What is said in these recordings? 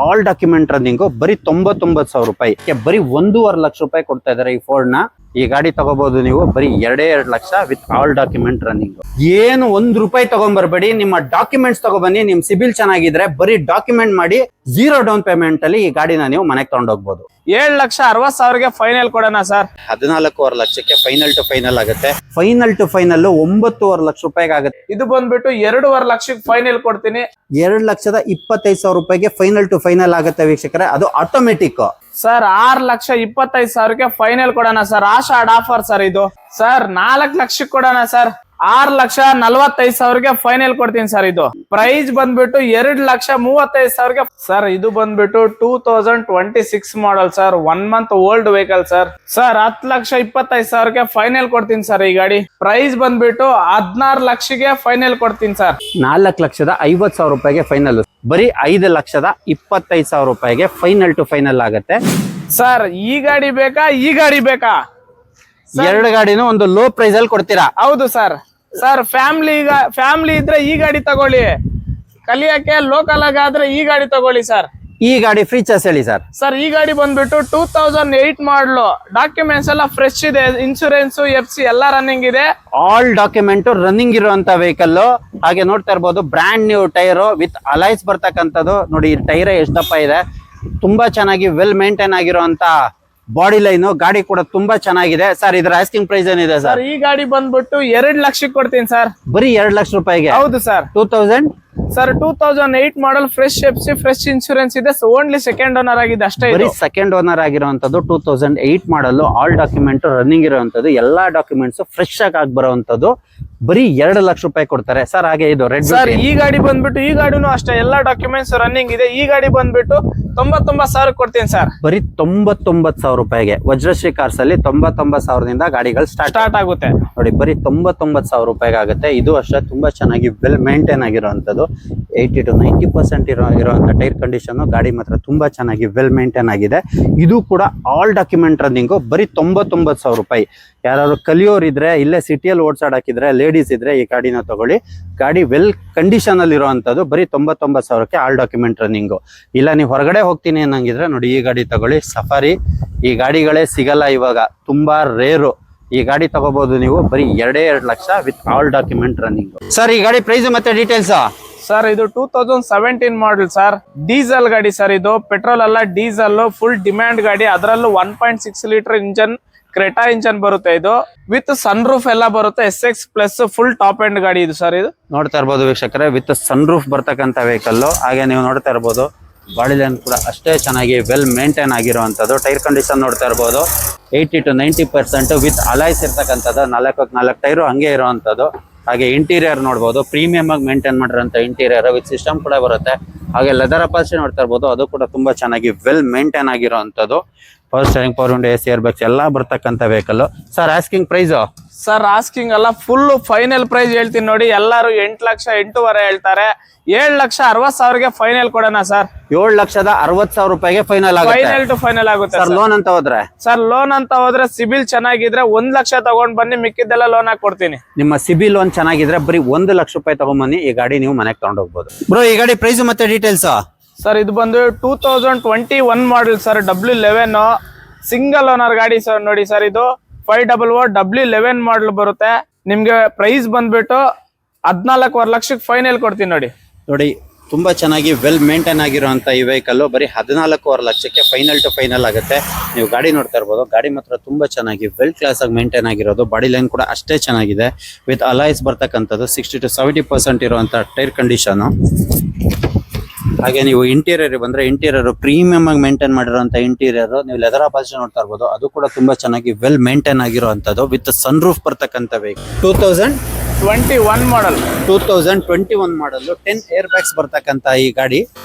All document running ಬರೀ 99,000 ರೂಪಾಯಿ. ಬರೀ 1.5 ಲಕ್ಷ ರೂಪಾಯಿ ಕೊಡ್ತಾ ಇದಾರೆ ಈ ಫೋರ್ಡ್ ನ. ಈ ಗಾಡಿ ತಗೋಬಹುದು ನೀವು ಬರೀ 2.5 lakh with all document running. ಏನು ₹1 ತಗೊಂಡ್ಬರ್ಬೇಡಿ, ನಿಮ್ಮ ಡಾಕ್ಯುಮೆಂಟ್ಸ್ ತಗೊಬನ್ನಿ. ನಿಮ್ ಸಿಬಿಲ್ ಚೆನ್ನಾಗಿದ್ರೆ ಬರೀ ಡಾಕ್ಯುಮೆಂಟ್ ಮಾಡಿ 0 ಡೌನ್ ಪೇಮೆಂಟ್ ಅಲ್ಲಿ ಈ ಗಾಡಿನ ನೀವು ಮನೆಗೆ ತಗೊಂಡೋಗ್ಬೋದು. 7,60,000ಗೆ ಫೈನಲ್ ಕೊಡೋಣ ಸರ್. 14.5 ಲಕ್ಷಕ್ಕೆ ಫೈನಲ್ ಟು ಫೈನಲ್ ಆಗುತ್ತೆ. ಫೈನಲ್ ಟು ಫೈನಲ್ 9.5 ಲಕ್ಷ ರೂಪಾಯಿಗೆ ಆಗುತ್ತೆ. ಇದು ಬಂದ್ಬಿಟ್ಟು 2.5 ಲಕ್ಷಕ್ಕೆ ಫೈನಲ್ ಕೊಡ್ತೀನಿ. 2,25,000 ರೂಪಾಯಿಗೆ ಫೈನಲ್ ಟು ಫೈನಲ್ ಆಗುತ್ತೆ ವೀಕ್ಷಕರೇ. ಅದು ಆಟೋಮೆಟಿಕ್ ಸರ್. 6,25,000ಕ್ಕೆ ಫೈನಲ್ ಕೊಡೋಣ ಸರ್. ಆಷಾಢ ಆಫರ್ ಸರ್ ಇದು. ಸರ್ 4 ಲಕ್ಷಕ್ಕೆ ಕೊಡೋಣ ಸರ್. 6,45,000ಗೆ ಫೈನಲ್ ಕೊಡ್ತೀನಿ ಸರ್. ಇದು ಪ್ರೈಸ್ ಬಂದ್ಬಿಟ್ಟು 2,35,000ಗೆ ಸರ್. ಇದು ಬಂದ್ಬಿಟ್ಟು 2026 model sir. 1 month old vehicle sir. Sir 10,25,000ಗೆ ಫೈನಲ್ ಕೊಡ್ತೀನಿ ಸರ್. ಈ ಗಾಡಿ ಪ್ರೈಸ್ ಬಂದ್ಬಿಟ್ಟು 16 ಲಕ್ಷಕ್ಕೆ ಫೈನಲ್ ಕೊಡ್ತೀನಿ ಸರ್. 4,50,000 ರೂಪಾಯಿಗೆ ಫೈನಲ್. ಬರೀ 5,25,000 ರೂಪಾಯಿಗೆ ಫೈನಲ್ ಟು ಫೈನಲ್ ಆಗುತ್ತೆ ಸರ್. ಈ ಗಾಡಿ ಬೇಕಾ ಈ ಗಾಡಿ ಬೇಕಾ? ಎರಡು ಗಾಡಿನೂ ಒಂದು ಲೋ ಪ್ರೈಸ್ ಅಲ್ಲಿ ಕೊಡ್ತೀರಾ? ಹೌದು ಸರ್. ಸರ್ ಫ್ಯಾಮಿಲಿ ಇದ್ರೆ ಈ ಗಾಡಿ ತಗೊಳ್ಳಿ. ಕಲಿಯಕ್ಕೆ ಲೋಕಲ್ ಆಗಾದ್ರೆ ಈ ಗಾಡಿ ತಗೊಳ್ಳಿ ಸರ್. ಈ ಗಾಡಿ ಫೀಚರ್ಸ್ ಹೇಳಿ ಸರ್. ಸರ್ ಈ ಗಾಡಿ ಬಂದ್ಬಿಟ್ಟು 2008 ಮಾಡಲು. ಡಾಕ್ಯುಮೆಂಟ್ಸ್ ಎಲ್ಲ ಫ್ರೆಶ್ ಇದೆ. ಇನ್ಶೂರೆನ್ಸ್ FC ಎಲ್ಲ ರನ್ನಿಂಗ್ ಇದೆ. ಆಲ್ ಡಾಕ್ಯುಮೆಂಟ್ ರನ್ನಿಂಗ್ ಇರುವಂತ ವೆಹಿಕಲ್. ಹಾಗೆ ನೋಡ್ತಾ ಇರ್ಬೋದು brand new tyre with alloys ಬರ್ತಕ್ಕಂಥದ್ದು. ನೋಡಿ ಟೈರ್ ಎಷ್ಟು ದಪ್ಪ ಇದೆ. ತುಂಬಾ ಚೆನ್ನಾಗಿ ವೆಲ್ ಮೇಂಟೈನ್ ಆಗಿರುವಂತ ಬಾಡಿ ಲೈನ್. ಗಾಡಿ ಕೂಡ ತುಂಬಾ ಚೆನ್ನಾಗಿದೆ ಸರ್. ಇದರ ಆಸ್ಕಿಂಗ್ ಪ್ರೈಸ್ ಏನಿದೆ ಸರ್? ಈ ಗಾಡಿ ಬಂದ್ಬಿಟ್ಟು 2 ಲಕ್ಷಕ್ಕೆ ಕೊಡ್ತೀನಿ ಸರ್. ಬರೀ 2 ಲಕ್ಷ ರೂಪಾಯಿಗೆ. ಹೌದು ಸರ್. 2000 ಸರ್ 2008 ಮಾಡಲ್. ಫ್ರೆಶ್ FC ಫ್ರೆಶ್ ಇನ್ಶೂರೆನ್ಸ್ ಇದೆ. ಓನ್ಲಿ ಸೆಕೆಂಡ್ ಓನರ್ ಆಗಿದೆ ಅಷ್ಟೇ. ಬರೀ ಸೆಕೆಂಡ್ ಓನರ್ ಆಗಿರುವಂತದ್ದು. 2008 ಮಾಡಲ್. ಆಲ್ ಡಾಕ್ಯುಮೆಂಟ್ ರನ್ನಿಂಗ್ ಇರುವಂತದ್ದು. ಎಲ್ಲಾ ಡಾಕ್ಯುಮೆಂಟ್ಸ್ ಫ್ರೆಶ್ ಆಗಿ ಬರುವಂತದ್ದು. ಬರೀ 2 ಲಕ್ಷ ರೂಪಾಯಿ ಕೊಡ್ತಾರೆ ಸರ್. ಹಾಗೆ ಇದು ರೆಡ್ ಸರ್. ಈ ಗಾಡಿ ಬಂದ್ಬಿಟ್ಟು ಈ ಗಾಡಿನೂ ಅಷ್ಟೇ ಎಲ್ಲಾ ಡಾಕ್ಯುಮೆಂಟ್ಸ್ ರನ್ನಿಂಗ್ ಇದೆ. ಈ ಗಾಡಿ ಬಂದ್ಬಿಟ್ಟು 99,000 ಕೊಡ್ತೀನಿ ಸರ್. ಬರೀ 99,000 ರೂಪಾಯಿಗೆ. ವಜ್ರಶ್ರೀ ಕಾರ್ಸ್ ಅಲ್ಲಿ 99,000ದಿಂದ ಗಾಡಿಗಳು ಸ್ಟಾರ್ಟ್ ಆಗುತ್ತೆ ನೋಡಿ. ಬರೀ 99,000 ರೂಪಾಯಿಗೆ ಆಗುತ್ತೆ. ಇದು ಅಷ್ಟೇ ತುಂಬಾ ಚೆನ್ನಾಗಿ ವೆಲ್ ಮೇಂಟೈನ್ ಆಗಿರುವಂತದ್ದು. 80 to 90% ಇರುವಂತ ಟೈರ್ ಕಂಡೀಷನ್. ಗಾಡಿ ಮಾತ್ರ ತುಂಬಾ ಚೆನ್ನಾಗಿ ವೆಲ್ ಮೇಂಟೈನ್ ಆಗಿದೆ. ಇದು ಕೂಡ ಆಲ್ ಡಾಕ್ಯುಮೆಂಟ್ ರನ್ನಿಂಗ್. ಬರೀ 99,000 ರೂಪಾಯಿ. ಯಾರು ಕಲಿಯೋರ್ ಇದ್ರೆ, ಇಲ್ಲೇ ಸಿಟಿಯಲ್ಲಿ ಓಡಿಸಾಡಾಕಿದ್ರೆ, ಲೇಡೀಸ್ ಇದ್ರೆ ಈ ಗಾಡಿನ ತಗೊಳ್ಳಿ. ಗಾಡಿ ವೆಲ್ ಕಂಡೀಷನ್ ಅಲ್ಲಿ ಇರುವಂತದ್ದು. ಬರೀ 99,000ಕ್ಕೆ ಆಲ್ ಡಾಕ್ಯುಮೆಂಟ್ ರನ್ನಿಂಗ್. ಇಲ್ಲ ನೀವು ಹೊರಗಡೆ ಹೋಗ್ತೀನಿ ಅನ್ನಂಗಿದ್ರೆ ನೋಡಿ ಈ ಗಾಡಿ ತಗೊಳ್ಳಿ. ಸಫಾರಿ. ಈ ಗಾಡಿಗಳೇ ಸಿಗಲ್ಲ ಇವಾಗ, ತುಂಬಾ ರೇರು. ಈ ಗಾಡಿ ತಗೋಬಹುದು ನೀವು ಬರೀ 2.5 lakh with all document running. Sir ಈ ಗಾಡಿ ಪ್ರೈಸ್ ಮತ್ತೆ ಡೀಟೇಲ್ಸ್? ಸರ್ ಇದು 2017 ಮಾಡಲ್ ಸರ್. ಡೀಸೆಲ್ ಗಾಡಿ ಸರ್. ಇದು ಪೆಟ್ರೋಲ್ ಅಲ್ಲ, ಡೀಸೆಲ್. ಫುಲ್ ಡಿಮ್ಯಾಂಡ್ ಗಾಡಿ. ಅದರಲ್ಲೂ 1.6 ಲೀಟರ್ ಇಂಜನ್, ಕ್ರೆಟಾ ಇಂಜನ್ ಬರುತ್ತೆ. ಇದು ವಿತ್ ಸನ್ ರೂಫ್ ಎಲ್ಲ ಬರುತ್ತೆ. SX plus full top end ಗಾಡಿ ಇದು ಸರ್. ಇದು ನೋಡ್ತಾ ಇರ್ಬೋದು ವೀಕ್ಷಕರೇ, ವಿತ್ ಸನ್ ರೂಫ್ ಬರ್ತಕ್ಕಂಥ ವೆಹಿಕಲ್. ಹಾಗೆ ನೀವು ನೋಡ್ತಾ ಇರ್ಬೋದು ಬಾಡಿ ಲೈನ್ ಕೂಡ ಅಷ್ಟೇ ಚೆನ್ನಾಗಿ ವೆಲ್ ಮೇಂಟೈನ್ ಆಗಿರುವಂತದ್ದು. ಟೈರ್ ಕಂಡೀಷನ್ ನೋಡ್ತಾ ಇರ್ಬೋದು 80 to 90% ವಿತ್ ಅಲೈಸ್ ಇರ್ತಕ್ಕಂಥದ್ದು. 4 ಟೈರು ಹಂಗೆ ಇರುವಂತದ್ದು. ಹಾಗೆ ಇಂಟೀರಿಯರ್ ನೋಡ್ಬೋದು, ಪ್ರೀಮಿಯಂ ಆಗಿ ಮೇಂಟೈನ್ ಮಾಡಿರೋಂಥ ಇಂಟೀರಿಯರ್ ವಿತ್ ಸಿಸ್ಟಮ್ ಕೂಡ ಬರುತ್ತೆ. ಹಾಗೆ ಲೆದರ್ ಅಪಾಲ್ಸ್ಟ್ರಿ ನೋಡ್ತಾ ಇರ್ಬೋದು, ಅದು ಕೂಡ ತುಂಬಾ ಚೆನ್ನಾಗಿ ವೆಲ್ ಮೇಂಟೈನ್ ಆಗಿರುವಂತದ್ದು. Power steering, power window, AC air bags ಎಲ್ಲ ಬರ್ತಕ್ಕಂಥ vehicle. Sir asking price? Sir asking ಅಲ್ಲ, ಫುಲ್ ಫೈನಲ್ ಪ್ರೈಸ್ ಹೇಳ್ತೀನಿ ನೋಡಿ. ಎಲ್ಲರೂ 8 ಲಕ್ಷ 8.5 ಹೇಳ್ತಾರೆ. 7,60,000ಗೆ ಫೈನಲ್ ಕೊಡೋಣ ಸರ್. 7,60,000 ರೂಪಾಯಿಗೆ ಫೈನಲ್ ಆಗುತ್ತೆ. ಫೈನಲ್ ಟು ಫೈನಲ್ ಆಗುತ್ತೆ ಸರ್. ಲೋನ್ ಅಂತ ಹೋದ್ರೆ? ಸರ್ ಲೋನ್ ಅಂತ ಹೋದ್ರೆ ಸಿಬಿಲ್ ಚೆನ್ನಾಗಿದ್ರೆ 1 ಲಕ್ಷ ತಗೊಂಡ್ ಬನ್ನಿ, ಮಿಕ್ಕಿದ್ದೆಲ್ಲ ಲೋನ್ ಹಾಕಿ ಕೊಡ್ತೀನಿ. ನಿಮ್ಮ ಸಿಬಿಲ್ ಲೋನ್ ಚೆನ್ನಾಗಿದ್ರೆ ಬರೀ 1 ಲಕ್ಷ ರೂಪಾಯಿ ತಗೊಂಡ್ಬನ್ನಿ, ಈ ಗಾಡಿ ನೀವು ಮನೆಗೆ ತಗೊಂಡ್ ಹೋಗ್ಬೋದು. ಬ್ರೋ ಈ ಗಾಡಿ ಪ್ರೈಸ್ ಮತ್ತೆ ಡೀಟೇಲ್ಸ್? ಸರ್ ಇದು ಬಂದು 2021 model sir. W11 single owner ಗಾಡಿ ಸರ್. ನೋಡಿ ಸರ್ ಇದು 500 W11 ಮಾಡಲ್ ಬರುತ್ತೆ. ನಿಮ್ಗೆ ಪ್ರೈಸ್ ಬಂದ್ಬಿಟ್ಟು 14.5 ಲಕ್ಷಕ್ಕೆ ಫೈನಲ್ ಕೊಡ್ತೀನಿ ನೋಡಿ. ನೋಡಿ ತುಂಬಾ ಚೆನ್ನಾಗಿ ವೆಲ್ ಮೇಂಟೈನ್ ಆಗಿರುವಂತ ಈ ವೆಹಿಕಲ್ ಬರೀ 14.5 ಲಕ್ಷಕ್ಕೆ ಫೈನಲ್ ಟು ಫೈನಲ್ ಆಗುತ್ತೆ. ನೀವು ಗಾಡಿ ನೋಡ್ತಾ ಇರ್ಬೋದು. ಗಾಡಿ ಮಾತ್ರ ತುಂಬಾ ಚೆನ್ನಾಗಿ ವೆಲ್ ಕ್ಲಾಸ್ ಆಗಿ ಮೇಂಟೈನ್ ಆಗಿರೋದು. ಬಾಡಿ ಲೈನ್ ಕೂಡ ಅಷ್ಟೇ ಚೆನ್ನಾಗಿದೆ. ವಿತ್ ಅಲೈಸ್ ಬರ್ತಕ್ಕಂಥದ್ದು. 60 to 70% ಇರುವಂತ ಟೈರ್ ಕಂಡೀಷನ್. ಹಾಗೆ ನೀವು ಇಂಟೀರಿಯರ್ ಬಂದ್ರೆ ಇಂಟೀರಿಯರ್ ಪ್ರೀಮಿಯಂ ಆಗಿ ಮೇಂಟೈನ್ ಮಾಡಿರುವಂತ ಇಂಟೀರಿಯರ್. ನೀವು ಲೆದರ್ ಅಪಾಲ್ಸ್ಟ್ರಿ ನೋಡ್ತಾ ಇರ್ಬೋದು, ಅದು ಕೂಡ ತುಂಬಾ ಚೆನ್ನಾಗಿ ವೆಲ್ ಮೇಂಟೈನ್ ಆಗಿರುವಂತದ್ದು. ವಿತ್ ಸನ್ ರೂಫ್ ಬರ್ತಕ್ಕಂಥ ವೆಹಿಕಲ್. 2021 ಮಾಡಲ್. 2021 ಮಾಡಲ್. 10 ಏರ್ ಬ್ಯಾಗ್ಸ್ ಬರ್ತಕ್ಕಂಥ ಈ ಗಾಡಿ.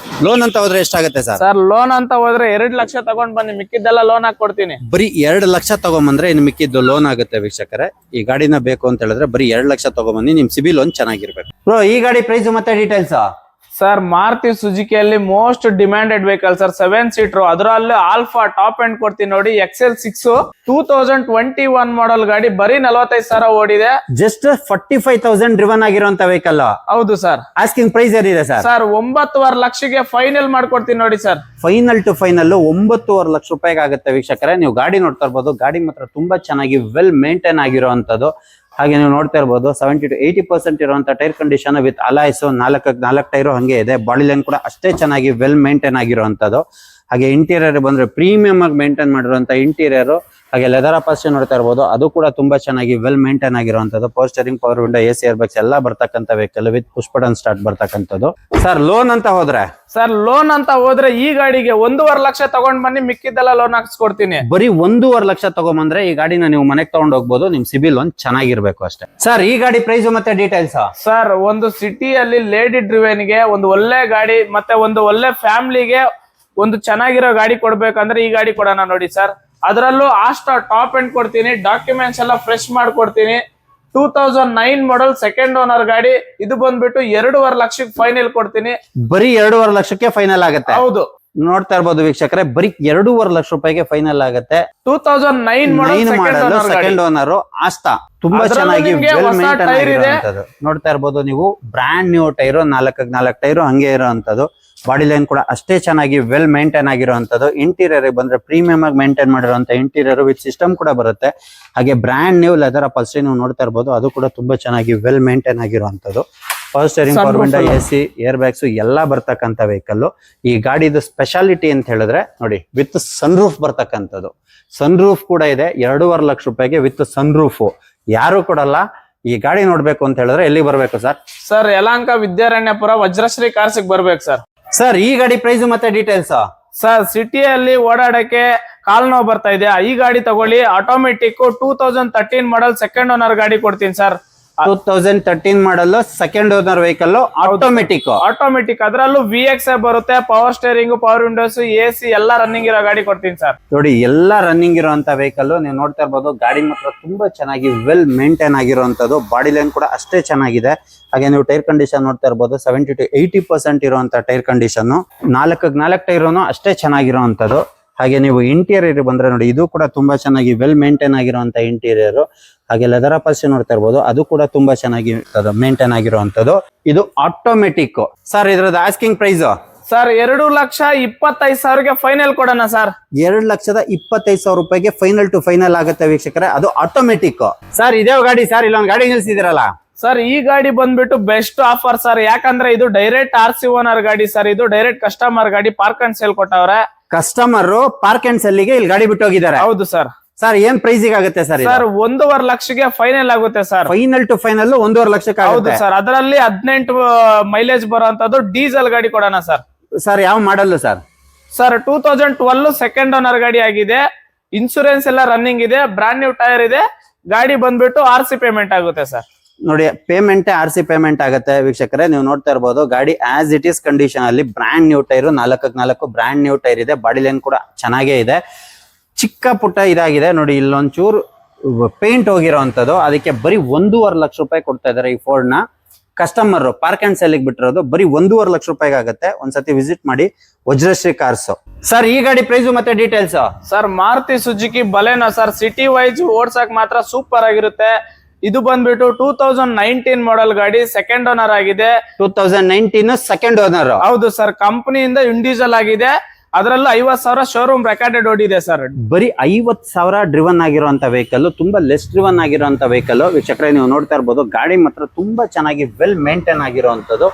ಲೋನ್ ಅಂತ ಹೋದ್ರೆ ಎಷ್ಟಾಗುತ್ತೆ ಸರ್? ಸರ್ ಲೋನ್ ಅಂತ ಹೋದ್ರೆ 2 ಲಕ್ಷ ತಗೊಂಡ್ ಬನ್ನಿ, ಮಿಕ್ಕಿದ್ದೆಲ್ಲ ಲೋನ್ ಹಾಕಿ ಕೊಡ್ತೀನಿ. ಬರೀ 2 ಲಕ್ಷ ತಗೊಂಬಂದ್ರೆ ಇನ್ನು ಮಿಕ್ಕಿದ್ದು ಲೋನ್ ಆಗುತ್ತೆ ವೀಕ್ಷಕರೇ. ಈ ಗಾಡಿನ ಬೇಕು ಅಂತ ಹೇಳಿದ್ರೆ ಬರೀ 2 ಲಕ್ಷ ತಗೊಂಬನ್ನಿ, ನಿಮ್ ಸಿಬಿಲ್ ಲೋನ್ ಚೆನ್ನಾಗಿರ್ಬೇಕು. ಬ್ರೋ ಈ ಗಾಡಿ ಪ್ರೈಸ್ ಮತ್ತೆ ಡೀಟೇಲ್ಸ್? ಸರ್ ಮಾರುತಿ ಸುಜುಕಿಯಲ್ಲಿ most demanded vehicle sir 7 seater, ಅದರಲ್ಲೂ ಆಲ್ಫಾ ಟಾಪ್ ಎಂಡ್ ಕೊಡ್ತೀನಿ ನೋಡಿ, XL6 2021 ಮಾಡೆಲ್ ಗಾಡಿ, ಬರೀ 45,000 ಓಡಿದೆ. ಜಸ್ಟ್ 45,000 ಡ್ರಿವನ್ ಆಗಿರುವಂತ ವೆಹಿಕಲ್. ಹೌದು ಸರ್. ಆಸ್ಕಿಂಗ್ ಪ್ರೈಸ್ ಏನಿದೆ ಸರ್? ಸರ್ 9.5 ಲಕ್ಷಕ್ಕೆ ಫೈನಲ್ ಮಾಡ್ಕೊಡ್ತೀನಿ ನೋಡಿ sir. Final to final 9.5 lakh ರೂಪಾಯಿಗೆ ಆಗುತ್ತೆ ವೀಕ್ಷಕರೇ. ನೀವು ಗಾಡಿ ನೋಡ್ತಾ ಇರ್ಬೋದು, ಗಾಡಿ ಮಾತ್ರ ತುಂಬಾ ಚೆನ್ನಾಗಿ ವೆಲ್ ಮೇಂಟೈನ್ ಆಗಿರುವಂತದ್ದು. ಹಾಗೆ ನೀವು ನೋಡ್ತಾ ಇರ್ಬೋದು 70 to 80% ಇರುವಂತ tyre condition with alloys, 4 tyre ಹಂಗೆ ಇದೆ. ಬಾಡಿ ಲೈನ್ ಕೂಡ ಅಷ್ಟೇ ಚೆನ್ನಾಗಿ ವೆಲ್ ಮೇಂಟೈನ್ ಆಗಿರುವಂತದ್ದು. ಹಾಗೆ ಇಂಟೀರಿಯರ್ ಬಂದ್ರೆ ಪ್ರೀಮಿಯಂ ಆಗಿ ಮೇಂಟೈನ್ ಮಾಡಿರುವಂತ ಇಂಟೀರಿಯರ್. ಹಾಗೆ ಲೆದರ್ ಅಪಾಸ್ಟ್ರಿ ನೋಡ್ತಾ ಇರ್ಬೋದು, ಅದು ಕೂಡ ತುಂಬಾ ಚೆನ್ನಾಗಿ ವೆಲ್ ಮೇಂಟೈನ್ ಆಗಿರುವಂತದ್ದು. Power steering, power window, AC air bags ಎಲ್ಲ ಬರ್ತಕ್ಕಂಥ vehicle with push button start ಬರ್ತಕ್ಕಂಥದ್ದು. ಸರ್ ಲೋನ್ ಅಂತ ಹೋದ್ರೆ? ಸರ್ ಲೋನ್ ಅಂತ ಹೋದ್ರೆ ಈ ಗಾಡಿಗೆ 1.5 ಲಕ್ಷ ತಗೊಂಡ್ ಬನ್ನಿ, ಮಿಕ್ಕಿದ್ದೆಲ್ಲ ಲೋನ್ ಹಾಕ್ಸ್ಕೊಡ್ತೀನಿ. ಬರೀ 1.5 ಲಕ್ಷ ತಗೊಂಡ್ಬಂದ್ರೆ ಈ ಗಾಡಿನ ನೀವು ಮನೆಗೆ ತಗೊಂಡ್ ಹೋಗ್ಬೋದು. ನಿಮ್ ಸಿಬಿಲ್ ಒಂದು ಚೆನ್ನಾಗಿರ್ಬೇಕು ಅಷ್ಟೇ. ಸರ್ ಈ ಗಾಡಿ ಪ್ರೈಸ್ ಮತ್ತೆ ಡೀಟೇಲ್ಸ್? ಸರ್ ಒಂದು ಸಿಟಿಯಲ್ಲಿ ಲೇಡಿ ಡ್ರಿವೆನ್ ಗೆ ಒಂದು ಒಳ್ಳೆ ಗಾಡಿ, ಮತ್ತೆ ಒಂದು ಒಳ್ಳೆ ಫ್ಯಾಮಿಲಿಗೆ ಒಂದು ಚೆನ್ನಾಗಿರೋ ಗಾಡಿ ಕೊಡ್ಬೇಕಂದ್ರೆ ಈ ಗಾಡಿ ಕೊಡೋಣ ನೋಡಿ ಸರ್. ಅದರಲ್ಲೂ ಆಸ್ಟಾ ಟಾಪ್ ಎಂಡ್ ಕೊಡ್ತೀನಿ, ಡಾಕ್ಯುಮೆಂಟ್ಸ್ ಎಲ್ಲ ಫ್ರೆಶ್ ಮಾಡ್ಕೊಡ್ತೀನಿ. 2009 ಮಾಡೆಲ್ ಸೆಕೆಂಡ್ ಓನರ್ ಗಾಡಿ, ಇದು ಬಂದ್ಬಿಟ್ಟು 2.5 ಲಕ್ಷಕ್ಕೆ ಫೈನಲ್ ಕೊಡ್ತೀನಿ. ಬರೀ 2.5 ಲಕ್ಷಕ್ಕೆ ಫೈನಲ್ ಆಗುತ್ತೆ? ಹೌದು. ನೋಡ್ತಾ ಇರ್ಬೋದು ವೀಕ್ಷಕರೇ, ಬರೀ 2.5 ಲಕ್ಷ ರೂಪಾಯಿಗೆ ಫೈನಲ್ ಆಗುತ್ತೆ. 2009 ಮಾಡೆಲ್ ಸೆಕೆಂಡ್ ಓನರ್ ಆಸ್ಟಾ, ತುಂಬಾ ಚೆನ್ನಾಗಿ ವೆಲ್ ಮೇಂಟೈನ್ ಆಗಿರುವಂತದ್ದು. ನೋಡ್ತಾ ಇರ್ಬೋದು ನೀವು, ಬ್ರಾಂಡ್ ನ್ಯೂ ಟೈರು, 4 ಟೈರು ಹಂಗೆ ಇರುವಂತದ್ದು. ಬಾಡಿ ಲೈನ್ ಕೂಡ ಅಷ್ಟೇ ಚೆನ್ನಾಗಿ ವೆಲ್ ಮೇಂಟೈನ್ ಆಗಿರುವಂತದ್ದು. ಇಂಟೀರಿಯರ್ ಬಂದ್ರೆ ಪ್ರೀಮಿಯಂ ಆಗಿ ಮೇಂಟೈನ್ ಮಾಡಿರುವಂತ ಇಂಟೀರಿಯರ್ ವಿತ್ ಸಿಸ್ಟಮ್ ಕೂಡ ಬರುತ್ತೆ. ಹಾಗೆ ಬ್ರಾಂಡ್ ನ್ಯೂ ಲೆದರ್ ಅಪಾಸ್ಟ್ರಿ ನೀವು ನೋಡ್ತಾ ಇರ್ಬೋದು, ಅದು ಕೂಡ ತುಂಬಾ ಚೆನ್ನಾಗಿ ವೆಲ್ ಮೇಂಟೈನ್ ಆಗಿರುವಂತದ್ದು. Power steering, power window, AC air bags ಎಲ್ಲ ಬರ್ತಕ್ಕಂಥ ವೆಹಿಕಲ್. ಈ ಗಾಡಿದು ಸ್ಪೆಷಾಲಿಟಿ ಅಂತ ಹೇಳಿದ್ರೆ ನೋಡಿ, ವಿತ್ ಸನ್ ರೂಫ್ ಬರ್ತಕ್ಕಂಥದ್ದು. ಸನ್ ರೂಫ್ ಕೂಡ ಇದೆ 2.5 ಲಕ್ಷ ರೂಪಾಯಿಗೆ ವಿತ್ ಸನ್ ರೂಫ್. ಯಾರು ಕೊಡಲ್ಲ. ಈ ಗಾಡಿ ನೋಡ್ಬೇಕು ಅಂತ ಹೇಳಿದ್ರೆ ಎಲ್ಲಿ ಬರ್ಬೇಕು ಸರ್? ಸರ್ ಯಲಹಂಕ, ವಿದ್ಯಾರಣ್ಯಪುರ, ವಜ್ರಶ್ರೀ ಕಾರ್ಸಿಗೆ ಬರ್ಬೇಕು ಸರ್. ಸರ್ ಈ ಗಾಡಿ ಪ್ರೈಸ್ ಮತ್ತೆ ಡೀಟೇಲ್ಸ್? ಸರ್ ಸಿಟಿಯಲ್ಲಿ ಓಡಾಡಕ್ಕೆ ಕಾಲ್ ನೋವು ಬರ್ತಾ ಇದೆ, ಈ ಗಾಡಿ ತಗೊಳ್ಳಿ. ಆಟೋಮೆಟಿಕ್ 2013 ಮಾಡೆಲ್ ಸೆಕೆಂಡ್ ಓನರ್ ಗಾಡಿ ಕೊಡ್ತೀನಿ sir. 2013 model second owner vehicle, automatic. ಅದರಲ್ಲೂ VX ಬರುತ್ತೆ, power steering, power Windows, AC ಎಲ್ಲ ರನ್ನಿಂಗ್ ಇರೋ ಗಾಡಿ ಕೊಡ್ತೀನಿ ಸರ್. ನೋಡಿ ಎಲ್ಲ ರನ್ನಿಂಗ್ ಇರುವಂತ ವೆಹಿಕಲ್ ನೀವು ನೋಡ್ತಾ ಇರ್ಬೋದು. ಗಾಡಿ ಮಾತ್ರ ತುಂಬಾ ಚೆನ್ನಾಗಿ ವೆಲ್ ಮೇಂಟೈನ್ ಆಗಿರುವಂತದ್ದು. ಬಾಡಿ ಲೈನ್ ಕೂಡ ಅಷ್ಟೇ ಚೆನ್ನಾಗಿದೆ. ಹಾಗೆ ನೀವು ಟೈರ್ ಕಂಡೀಷನ್ ನೋಡ್ತಾ ಇರ್ಬೋದು, 70 to 80% ಇರುವಂತ ಟೈರ್ ಕಂಡೀಷನ್. 4 ಟೈರು ಅಷ್ಟೇ ಚೆನ್ನಾಗಿರುವಂತದ್ದು. ಹಾಗೆ ನೀವು ಇಂಟೀರಿಯರ್ ಬಂದ್ರೆ ನೋಡಿ, ಇದು ಕೂಡ ತುಂಬಾ ಚೆನ್ನಾಗಿ ವೆಲ್ ಮೇಂಟೈನ್ ಆಗಿರುವಂತ ಇಂಟೀರಿಯರ್. ಹಾಗೆ ಲೆದರ್ ಅಪಾಸ್ಟ್ರಿ ನೋಡ್ತಾ ಇರ್ಬೋದು, ಅದು ಕೂಡ ತುಂಬಾ ಚೆನ್ನಾಗಿ ಮೇಂಟೈನ್ ಆಗಿರುವಂತದ್ದು. ಇದು ಆಟೋಮೆಟಿಕ್. ಸರ್ ಇದ್ರದ್ದು ಆಸ್ಕಿಂಗ್ ಪ್ರೈಸ್? ಸರ್ 2,25,000ಗೆ ಫೈನಲ್ ಕೊಡೋಣ ಸರ್. 2,25,000 ರೂಪಾಯಿಗೆ ಫೈನಲ್ ಟು ಫೈನಲ್ ಆಗುತ್ತೆ ವೀಕ್ಷಕರೇ, ಅದು ಆಟೋಮೆಟಿಕ್. ಸರ್ ಇದೇ ಗಾಡಿ ಸರ್, ಇಲ್ಲೊಂದು ಗಾಡಿ ನಿಲ್ಸಿದಿರಲ್ಲ ಸರ್, ಈ ಗಾಡಿ ಬಂದ್ಬಿಟ್ಟು ಬೆಸ್ಟ್ ಆಫರ್ ಸರ್. ಯಾಕಂದ್ರೆ ಇದು ಡೈರೆಕ್ಟ್ RC ಓನರ್ ಗಾಡಿ ಸರ್. ಇದು ಡೈರೆಕ್ಟ್ ಕಸ್ಟಮರ್ ಗಾಡಿ, ಪಾರ್ಕ್ ಅಂಡ್ ಸೇಲ್ ಕೊಟ್ಟವ್ರೆ. ಕಸ್ಟಮರ್ ಪಾರ್ಕ್ ಅಂಡ್ ಸೆಲ್ಗೆ ಇಲ್ಲಿ ಗಾಡಿ ಬಿಟ್ಟು ಹೋಗಿದ್ದಾರೆ? ಹೌದು ಸರ್. ಸರ್ ಏನ್ ಪ್ರೈಸ್ ಆಗುತ್ತೆ ಸರ್? ಸರ್ 1.5 ಲಕ್ಷಕ್ಕೆ ಫೈನಲ್ ಆಗುತ್ತೆ ಸರ್. ಫೈನಲ್ ಟು ಫೈನಲ್ 1.5 ಲಕ್ಷಕ್ಕೆ? ಹೌದು ಸರ್. ಅದರಲ್ಲಿ 18 ಮೈಲೇಜ್ ಬರುವಂತದ್ದು ಡೀಸೆಲ್ ಗಾಡಿ ಕೊಡೋಣ ಸರ್. ಸರ್ ಯಾವ model sir? Sir 2012 second owner ಗಾಡಿ ಆಗಿದೆ. ಇನ್ಶೂರೆನ್ಸ್ ಎಲ್ಲ ರನ್ನಿಂಗ್ ಇದೆ, ಬ್ರಾಂಡ್ ನ್ಯೂ ಟೈರ್ ಇದೆ. ಗಾಡಿ ಬಂದ್ಬಿಟ್ಟು RC ಪೇಮೆಂಟ್ ಆಗುತ್ತೆ ಸರ್. ನೋಡಿ ಪೇಮೆಂಟ್ RC ಪೇಮೆಂಟ್ ಆಗುತ್ತೆ ವೀಕ್ಷಕರೇ. ನೀವು ನೋಡ್ತಾ ಇರ್ಬೋದು, ಗಾಡಿ ಆಸ್ ಇಟ್ ಈಸ್ ಕಂಡೀಷನ್ ಅಲ್ಲಿ brand new tyre, 4 brand new tyre ಇದೆ. ಬಾಡಿ ಲೈನ್ ಕೂಡ ಚೆನ್ನಾಗೇ ಇದೆ. ಚಿಕ್ಕ ಪುಟ್ಟ ಇದಾಗಿದೆ ನೋಡಿ, ಇಲ್ಲೊಂಚೂರು ಪೇಂಟ್ ಹೋಗಿರೋಂಥದ್ದು. ಅದಕ್ಕೆ ಬರೀ 1.5 ಲಕ್ಷ ರೂಪಾಯಿ ಕೊಡ್ತಾ ಇದಾರೆ ಈ ಫೋರ್ಡ್ ನ. ಕಸ್ಟಮರ್ ಪಾರ್ಕ್ ಅಂಡ್ ಸೆಲ್ ಬಿಟ್ಟಿರೋದು ಬರೀ 1.5 ಲಕ್ಷ ರೂಪಾಯಿಗೆ ಆಗುತ್ತೆ. ಒಂದ್ಸತಿ ವಿಸಿಟ್ ಮಾಡಿ ವಜ್ರಶ್ರೀ ಕಾರ್ಸ್. ಸರ್ ಈ ಗಾಡಿ ಪ್ರೈಸ್ ಮತ್ತೆ details? Sir Maruti Suzuki Baleno sir, city wise ಓಡ್ಸಕ್ ಮಾತ್ರ ಸೂಪರ್ ಆಗಿರುತ್ತೆ. ಇದು ಬಂದ್ಬಿಟ್ಟು 2019 ಮಾಡೆಲ್ ಗಾಡಿ, ಸೆಕೆಂಡ್ ಓನರ್ ಆಗಿದೆ. 2019 ಸೆಕೆಂಡ್ ಓನರ್? ಹೌದು ಸರ್. ಕಂಪನಿಯಿಂದ ಇಂಡಿವಿಜುವಲ್ ಆಗಿದೆ. ಅದರಲ್ಲೂ 50,000 ಶೋರೂಮ್ ರೆಕಾರ್ಡೆಡ್ ಓಡಿದೆ ಸರ್. ಬರೀ 50,000 ಡ್ರಿವನ್ ಆಗಿರುವಂತ ವೆಹಿಕಲ್, ತುಂಬಾ ಲೆಸ್ ಡ್ರಿವನ್ ಆಗಿರುವಂತ ವೆಹಿಕಲ್ ವೀಕ್ಷಕರೇ. ನೀವು ನೋಡ್ತಾ ಇರ್ಬೋದು, ಗಾಡಿ ಮಾತ್ರ ತುಂಬಾ ಚೆನ್ನಾಗಿ ವೆಲ್ ಮೇಂಟೈನ್ ಆಗಿರುವಂತದ್ದು.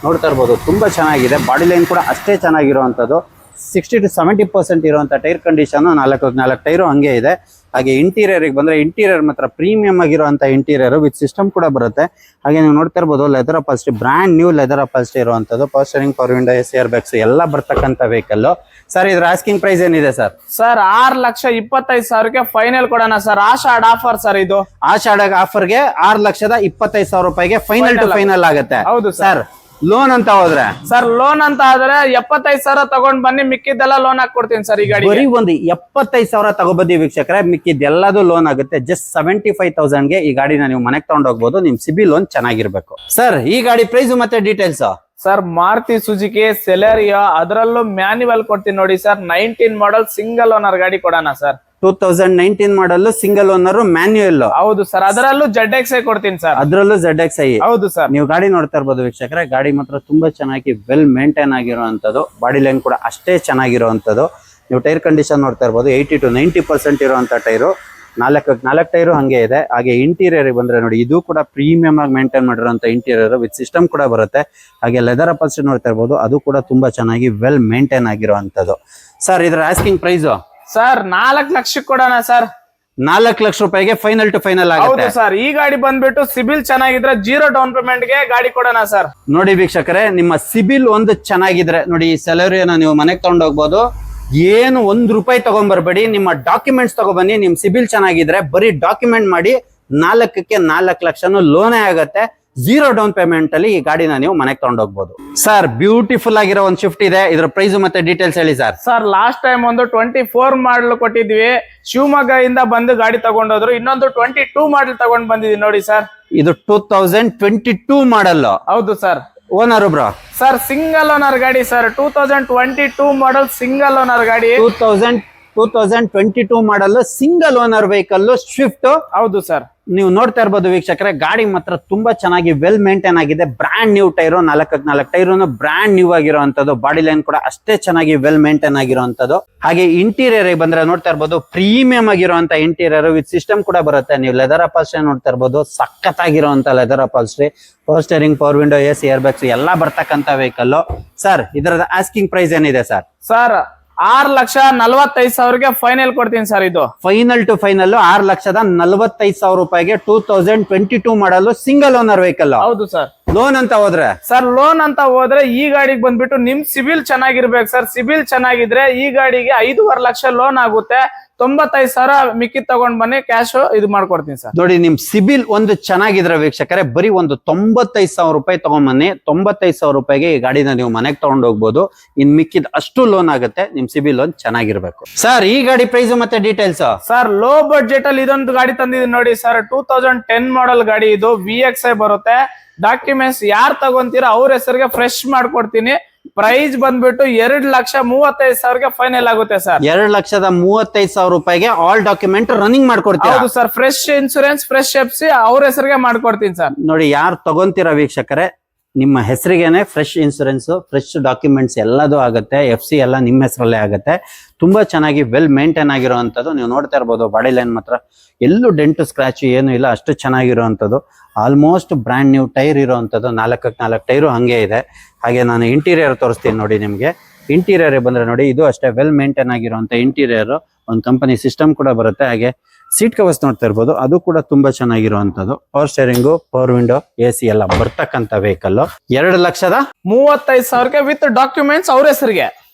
ನೋಡ್ತಾ ಇರ್ಬೋದು, ತುಂಬಾ ಚೆನ್ನಾಗಿದೆ. ಬಾಡಿ ಲೈನ್ ಕೂಡ ಅಷ್ಟೇ ಚೆನ್ನಾಗಿರುವಂತದ್ದು. 60 to 70% ಇರುವಂತ ಟೈರ್ ಕಂಡೀಷನ್, 4 ಟೈರು ಹಂಗೆ ಇದೆ. ಹಾಗೆ ಇಂಟೀರಿಯರ್ ಬಂದ್ರೆ ಇಂಟೀರಿಯರ್ ಮಾತ್ರ ಪ್ರೀಮಿಯಂ ಆಗಿರುವಂತ ಇಂಟೀರಿಯರ್ ವಿತ್ ಸಿಸ್ಟಮ್ ಕೂಡ ಬರುತ್ತೆ. ಹಾಗೆ ನೀವು ನೋಡ್ತಾ ಇರ್ಬೋದು, ಲೆದರ್ ಅಪಾಸ್ಟ್ರಿ, ಬ್ರಾಂಡ್ ನ್ಯೂ ಲೆದರ್ ಅಪಾಸ್ಟ್ರಿ ಇರುವಂತದ್ದು. Power steering, power window, AC air bags ಎಲ್ಲ ಬರ್ತಕ್ಕಂಥ ವೆಹಿಕಲ್. ಸರ್ ಇದ್ರ ಆಸ್ಕಿಂಗ್ ಪ್ರೈಸ್ ಏನಿದೆ ಸರ್? ಸರ್ 6,25,000ಕ್ಕೆ ಫೈನಲ್ ಕೊಡೋಣ ಸರ್. Ashadha offer sir. ಇದು ಆಷಾಢ ಆಫರ್ಗೆ 6,25,000 ರೂಪಾಯಿಗೆ ಫೈನಲ್ ಟು ಫೈನಲ್ ಆಗುತ್ತೆ. ಹೌದು ಸರ್. ಲೋನ್ ಅಂತ ಹೋದ್ರೆ? ಸರ್ ಲೋನ್ ಅಂತ ಆದ್ರೆ 75,000 ತಗೊಂಡ್ ಬನ್ನಿ, ಮಿಕ್ಕಿದ್ದೆಲ್ಲ ಲೋನ್ ಹಾಕೊಡ್ತೀನಿ ಸರ್. ಈ ಗಾಡಿ ಬರೀ ಒಂದು 75,000 ತಗೋಬಂದಿ ವೀಕ್ಷಕರೇ, ಮಿಕ್ಕಿದ್ದೆಲ್ಲದು ಲೋನ್ ಆಗುತ್ತೆ. ಜಸ್ಟ್ 75,000ಗೆ ಈ ಗಾಡಿನ ನೀವು ಮನೆಗೆ ತಗೊಂಡ್ ಹೋಗ್ಬೋದು. ನಿಮ್ ಸಿಬಿಲ್ ಲೋನ್ ಚೆನ್ನಾಗಿರ್ಬೇಕು. ಸರ್ ಈ ಗಾಡಿ ಪ್ರೈಸ್ ಮತ್ತೆ details? Sir Maruti Suzuki Celerio ಅದರಲ್ಲೂ ಮ್ಯಾನ್ಯುವಲ್ ಕೊಡ್ತೀನಿ ನೋಡಿ ಸರ್. 19 ಮಾಡಲ್ ಸಿಂಗಲ್ ಓನರ್ ಗಾಡಿ ಕೊಡೋಣ sir. 2019 model single owner manual. ಹೌದು ಸರ್, ಅದರಲ್ಲೂ ZXi ಕೊಡ್ತೀನಿ ಸರ್. ಅದ್ರಲ್ಲೂ ZXi. ಹೌದು ಸರ್. ನೀವು ಗಾಡಿ ನೋಡ್ತಾ ಇರ್ಬೋದು ವೀಕ್ಷಕರೇ, ಗಾಡಿ ಮಾತ್ರ ತುಂಬಾ ಚೆನ್ನಾಗಿ ವೆಲ್ ಮೇಂಟೈನ್ ಆಗಿರುವಂತದ್ದು. ಬಾಡಿ ಲೈನ್ ಕೂಡ ಅಷ್ಟೇ ಚೆನ್ನಾಗಿರುವಂತದ್ದು. ನೀವು ಟೈರ್ ಕಂಡೀಷನ್ ನೋಡ್ತಾ ಇರ್ಬೋದು, 80 to 90% ಇರುವಂತ ಟೈರು. 4 ಟೈರು ಹಂಗೆ ಇದೆ. ಹಾಗೆ ಇಂಟೀರಿಯರ್ ಬಂದ್ರೆ ನೋಡಿ, ಇದು ಕೂಡ ಪ್ರೀಮಿಯಂ ಆಗಿ ಮೇಂಟೈನ್ ಮಾಡಿರುವಂತ ಇಂಟೀರಿಯರ್ ವಿತ್ ಸಿಸ್ಟಮ್ ಕೂಡ ಬರುತ್ತೆ. ಹಾಗೆ ಲೆದರ್ ಅಪಲ್ಸ್ಟ್ರಿ ನೋಡ್ತಾ ಇರ್ಬೋದು, ಅದು ಕೂಡ ತುಂಬಾ ಚೆನ್ನಾಗಿ ವೆಲ್ ಮೇಂಟೈನ್ ಆಗಿರುವಂತದ್ದು. ಸರ್ ಇದರ ಆಸ್ಕಿಂಗ್ ಪ್ರೈಸ್ ಸರ್ 4 ಲಕ್ಷಕ್ಕೆ ಕೊಡೋಣ ಸರ್. 4 ಲಕ್ಷ ರೂಪಾಯಿಗೆ ಫೈನಲ್ ಟು ಫೈನಲ್ ಆಗುತ್ತೆ. ಹೌದು ಸರ್. ಈ ಗಾಡಿ ಬಂದ್ಬಿಟ್ಟು ಸಿಬಿಲ್ ಚೆನ್ನಾಗಿದ್ರೆ 0 ಡೌನ್ ಪೇಮೆಂಟ್ ಗೆ ಗಾಡಿ ಕೊಡೋಣ ಸರ್. ನೋಡಿ ವೀಕ್ಷಕರೇ, ನಿಮ್ಮ ಸಿಬಿಲ್ ಒಂದು ಚೆನ್ನಾಗಿದ್ರೆ ನೋಡಿ, ಈ ಸೆಲೆರಿಯೋನ ನೀವು ಮನೆಗೆ ತಗೊಂಡು ಹೋಗ್ಬೋದು. ಏನು ₹1 ತಗೊಂಡ್ಬರ್ಬೇಡಿ, ನಿಮ್ಮ ಡಾಕ್ಯುಮೆಂಟ್ಸ್ ತಗೊಬನ್ನಿ. ನಿಮ್ ಸಿಬಿಲ್ ಚೆನ್ನಾಗಿದ್ರೆ ಬರೀ ಡಾಕ್ಯುಮೆಂಟ್ ಮಾಡಿ 4ಕ್ಕೆ 4 ಲಕ್ಷನೂ ಲೋನೇ ಆಗತ್ತೆ. 0 ಡೌನ್ ಪೇಮೆಂಟ್ ಅಲ್ಲಿ ಈ ಗಾಡಿನ ನೀವು ಮನೆಗೆ ತಗೊಂಡೋಗ್ಬೋದು. ಸರ್ ಬ್ಯೂಟಿಫುಲ್ ಆಗಿರೋ ಒಂದು ಶಿಫ್ಟ್ ಇದೆ, ಇದ್ರ ಪ್ರೈಸ್ ಮತ್ತೆ ಡೀಟೇಲ್ಸ್ ಹೇಳಿ ಸರ್. ಸರ್ ಲಾಸ್ಟ್ ಟೈಮ್ ಒಂದು 24 ಮಾಡಲ್ ಕೊಟ್ಟಿದ್ವಿ, ಶಿವಮೊಗ್ಗ ಇಂದ ಬಂದು ಗಾಡಿ ತಗೊಂಡೋದ್ರು. ಇನ್ನೊಂದು 22 ಮಾಡಲ್ ತಗೊಂಡ್ ಬಂದಿದ್ವಿ ನೋಡಿ ಸರ್. ಇದು 2022 ಮಾಡಲ್. ಹೌದು sir. Owner bro sir single owner ಗಾಡಿ ಸರ್. 2022 ಮಾಡಲ್ ಸಿಂಗಲ್ ಓನರ್ ಗಾಡಿ. 2022 model single owner vehicle Swift. ಹೌದು ಸರ್. ನೀವು ನೋಡ್ತಾ ಇರ್ಬೋದು ವೀಕ್ಷಕರೇ, ಗಾಡಿ ಮಾತ್ರ ತುಂಬಾ ಚೆನ್ನಾಗಿ ವೆಲ್ ಮೇಂಟೈನ್ ಆಗಿದೆ. Brand new tyre, 4 tyre brand new ಆಗಿರುವಂತದ್ದು. ಬಾಡಿ ಲೈನ್ ಕೂಡ ಅಷ್ಟೇ ಚೆನ್ನಾಗಿ ವೆಲ್ ಮೇಂಟೈನ್ ಆಗಿರುವಂತದ್ದು. ಹಾಗೆ ಇಂಟೀರಿಯರ್ ಬಂದ್ರೆ ನೋಡ್ತಾ ಇರ್ಬೋದು, ಪ್ರೀಮಿಯಂ ಆಗಿರುವಂತ ಇಂಟೀರಿಯರ್ ವಿತ್ ಸಿಸ್ಟಮ್ ಕೂಡ ಬರುತ್ತೆ. ನೀವು ಲೆದರ್ ಅಪಾಲ್ಸ್ಟ್ರಿ ನೋಡ್ತಾ ಇರ್ಬೋದು, ಸಖತ್ತಾಗಿರುವಂತ leather upholstery. Power steering, power window, AC, air bags ಎಲ್ಲ ಬರ್ತಕ್ಕಂತ ವೆಹಿಕಲ್. ಸರ್ ಇದರದ ಆಸ್ಕಿಂಗ್ ಪ್ರೈಸ್ ಏನಿದೆ ಸರ್? ಸರ್ 6,45,000ಗೆ ಫೈನಲ್ ಕೊಡ್ತೀನಿ ಸರ್. ಇದು ಫೈನಲ್ ಟು ಫೈನಲ್ 6,45,000 ರೂಪಾಯಿಗೆ 2022 ಮಾಡಲು ಸಿಂಗಲ್ ಓನರ್ ವೆಹಿಕಲ್. ಹೌದು ಸರ್. ಲೋನ್ ಅಂತ ಹೋದ್ರೆ ಸರ್, ಲೋನ್ ಅಂತ ಹೋದ್ರೆ ಈ ಗಾಡಿಗೆ ಬಂದ್ಬಿಟ್ಟು ನಿಮ್ ಸಿಬಿಲ್ ಚೆನ್ನಾಗಿರ್ಬೇಕು ಸರ್. ಸಿಬಿಲ್ ಚೆನ್ನಾಗಿದ್ರೆ ಈ ಗಾಡಿಗೆ 5.5 ಲಕ್ಷ ಲೋನ್ ಆಗುತ್ತೆ. 95,000 ಮಿಕ್ಕಿ ತಗೊಂಡ್ ಬನ್ನಿ, ಕ್ಯಾಶ್ ಇದು ಮಾಡ್ಕೊಡ್ತೀನಿ ಸರ್. ನೋಡಿ, ನಿಮ್ ಸಿಬಿಲ್ ಒಂದು ಚೆನ್ನಾಗಿದ್ರೆ ವೀಕ್ಷಕರೇ, ಬರೀ ಒಂದು 95,000 ರೂಪಾಯಿ ತಗೊಂಡ್ಬನ್ನಿ. 95,000 ರೂಪಾಯಿಗೆ ಈ ಗಾಡಿನ ನೀವು ಮನೆಗೆ ತಗೊಂಡು ಹೋಗ್ಬೋದು. ಇನ್ ಮಿಕ್ಕಿದ ಅಷ್ಟು ಲೋನ್ ಆಗುತ್ತೆ. ನಿಮ್ ಸಿಬಿಲ್ ಒಂದು ಚೆನ್ನಾಗಿರ್ಬೇಕು. ಸರ್ ಈ ಗಾಡಿ ಪ್ರೈಸ್ ಮತ್ತೆ ಡೀಟೇಲ್ಸ್? ಸರ್ ಲೋ ಬಡ್ಜೆಟ್ ಅಲ್ಲಿ ಇದೊಂದು ಗಾಡಿ ತಂದಿದ್ದೀನಿ ನೋಡಿ ಸರ್. 2010 ಮಾಡಲ್ ಗಾಡಿ ಇದು. VXi ಬರುತ್ತೆ. ಡಾಕ್ಯುಮೆಂಟ್ಸ್ ಯಾರು ತಗೊಂತೀರಾ ಅವ್ರ ಹೆಸರಿಗೆ ಫ್ರೆಶ್ ಮಾಡ್ಕೊಡ್ತೀನಿ. ಪ್ರೈಸ್ ಬಂದ್ಬಿಟ್ಟು 2,35,000ಗೆ ಫೈನಲ್ ಆಗುತ್ತೆ ಸರ್. 2,35,000 ರೂಪಾಯಿಗೆ ಆಲ್ ಡಾಕ್ಯುಮೆಂಟ್ ರನ್ನಿಂಗ್ ಮಾಡ್ಕೊಡ್ತೀರಾ? ಹೌದು sir. Fresh insurance, fresh FC ಅವ್ರ ಹೆಸರಿಗೆ ಮಾಡ್ಕೊಡ್ತೀನಿ ಸರ್. ನೋಡಿ, ಯಾರು ತಗೊಂತೀರಾ ವೀಕ್ಷಕರೇ, ನಿಮ್ಮ ಹೆಸರಿಗೇನೆ ಫ್ರೆಶ್ ಇನ್ಸೂರೆನ್ಸ್, ಫ್ರೆಶ್ ಡಾಕ್ಯುಮೆಂಟ್ಸ್ ಎಲ್ಲದೂ ಆಗುತ್ತೆ. FC ಎಲ್ಲ ನಿಮ್ಮ ಹೆಸರಲ್ಲೇ ಆಗುತ್ತೆ. ತುಂಬಾ ಚೆನ್ನಾಗಿ ವೆಲ್ ಮೇಂಟೈನ್ ಆಗಿರುವಂತದ್ದು. ನೀವು ನೋಡ್ತಾ ಇರ್ಬೋದು, ಬಾಡಿ ಲೈನ್ ಮಾತ್ರ ಎಲ್ಲೂ ಡೆಂಟು ಸ್ಕ್ರಾಚ್ ಏನು ಇಲ್ಲ, ಅಷ್ಟು ಚೆನ್ನಾಗಿರುವಂತದ್ದು. ಆಲ್ಮೋಸ್ಟ್ ಬ್ರ್ಯಾಂಡ್ ನ್ಯೂ ಟೈರ್ ಇರುವಂತದ್ದು. 4 ಟೈರು ಹಂಗೆ ಇದೆ. ಹಾಗೆ ನಾನು ಇಂಟೀರಿಯರ್ ತೋರಿಸ್ತೀನಿ ನೋಡಿ ನಿಮ್ಗೆ. ಇಂಟೀರಿಯರ್ ಬಂದ್ರೆ ನೋಡಿ, ಇದು ಅಷ್ಟೇ ವೆಲ್ ಮೇಂಟೈನ್ ಆಗಿರುವಂತ ಇಂಟೀರಿಯರ್. ಒಂದು ಕಂಪನಿ ಸಿಸ್ಟಮ್ ಕೂಡ ಬರುತ್ತೆ. ಹಾಗೆ ಸೀಟ್ ಕವರ್ಸ್ ನೋಡ್ತಾ ಇರ್ಬೋದು, ಅದು ಕೂಡ ತುಂಬಾ ಚೆನ್ನಾಗಿರುವಂತದ್ದು. Power steering, power window, AC ಎಲ್ಲ ಬರ್ತಕ್ಕಂತ ವೆಹಿಕಲ್. 2,35,000ಗೆ ವಿತ್ ಡಾಕ್ಯುಮೆಂಟ್ಸ್ ಅವ್ರ ಹೆಸರಿಗೆ.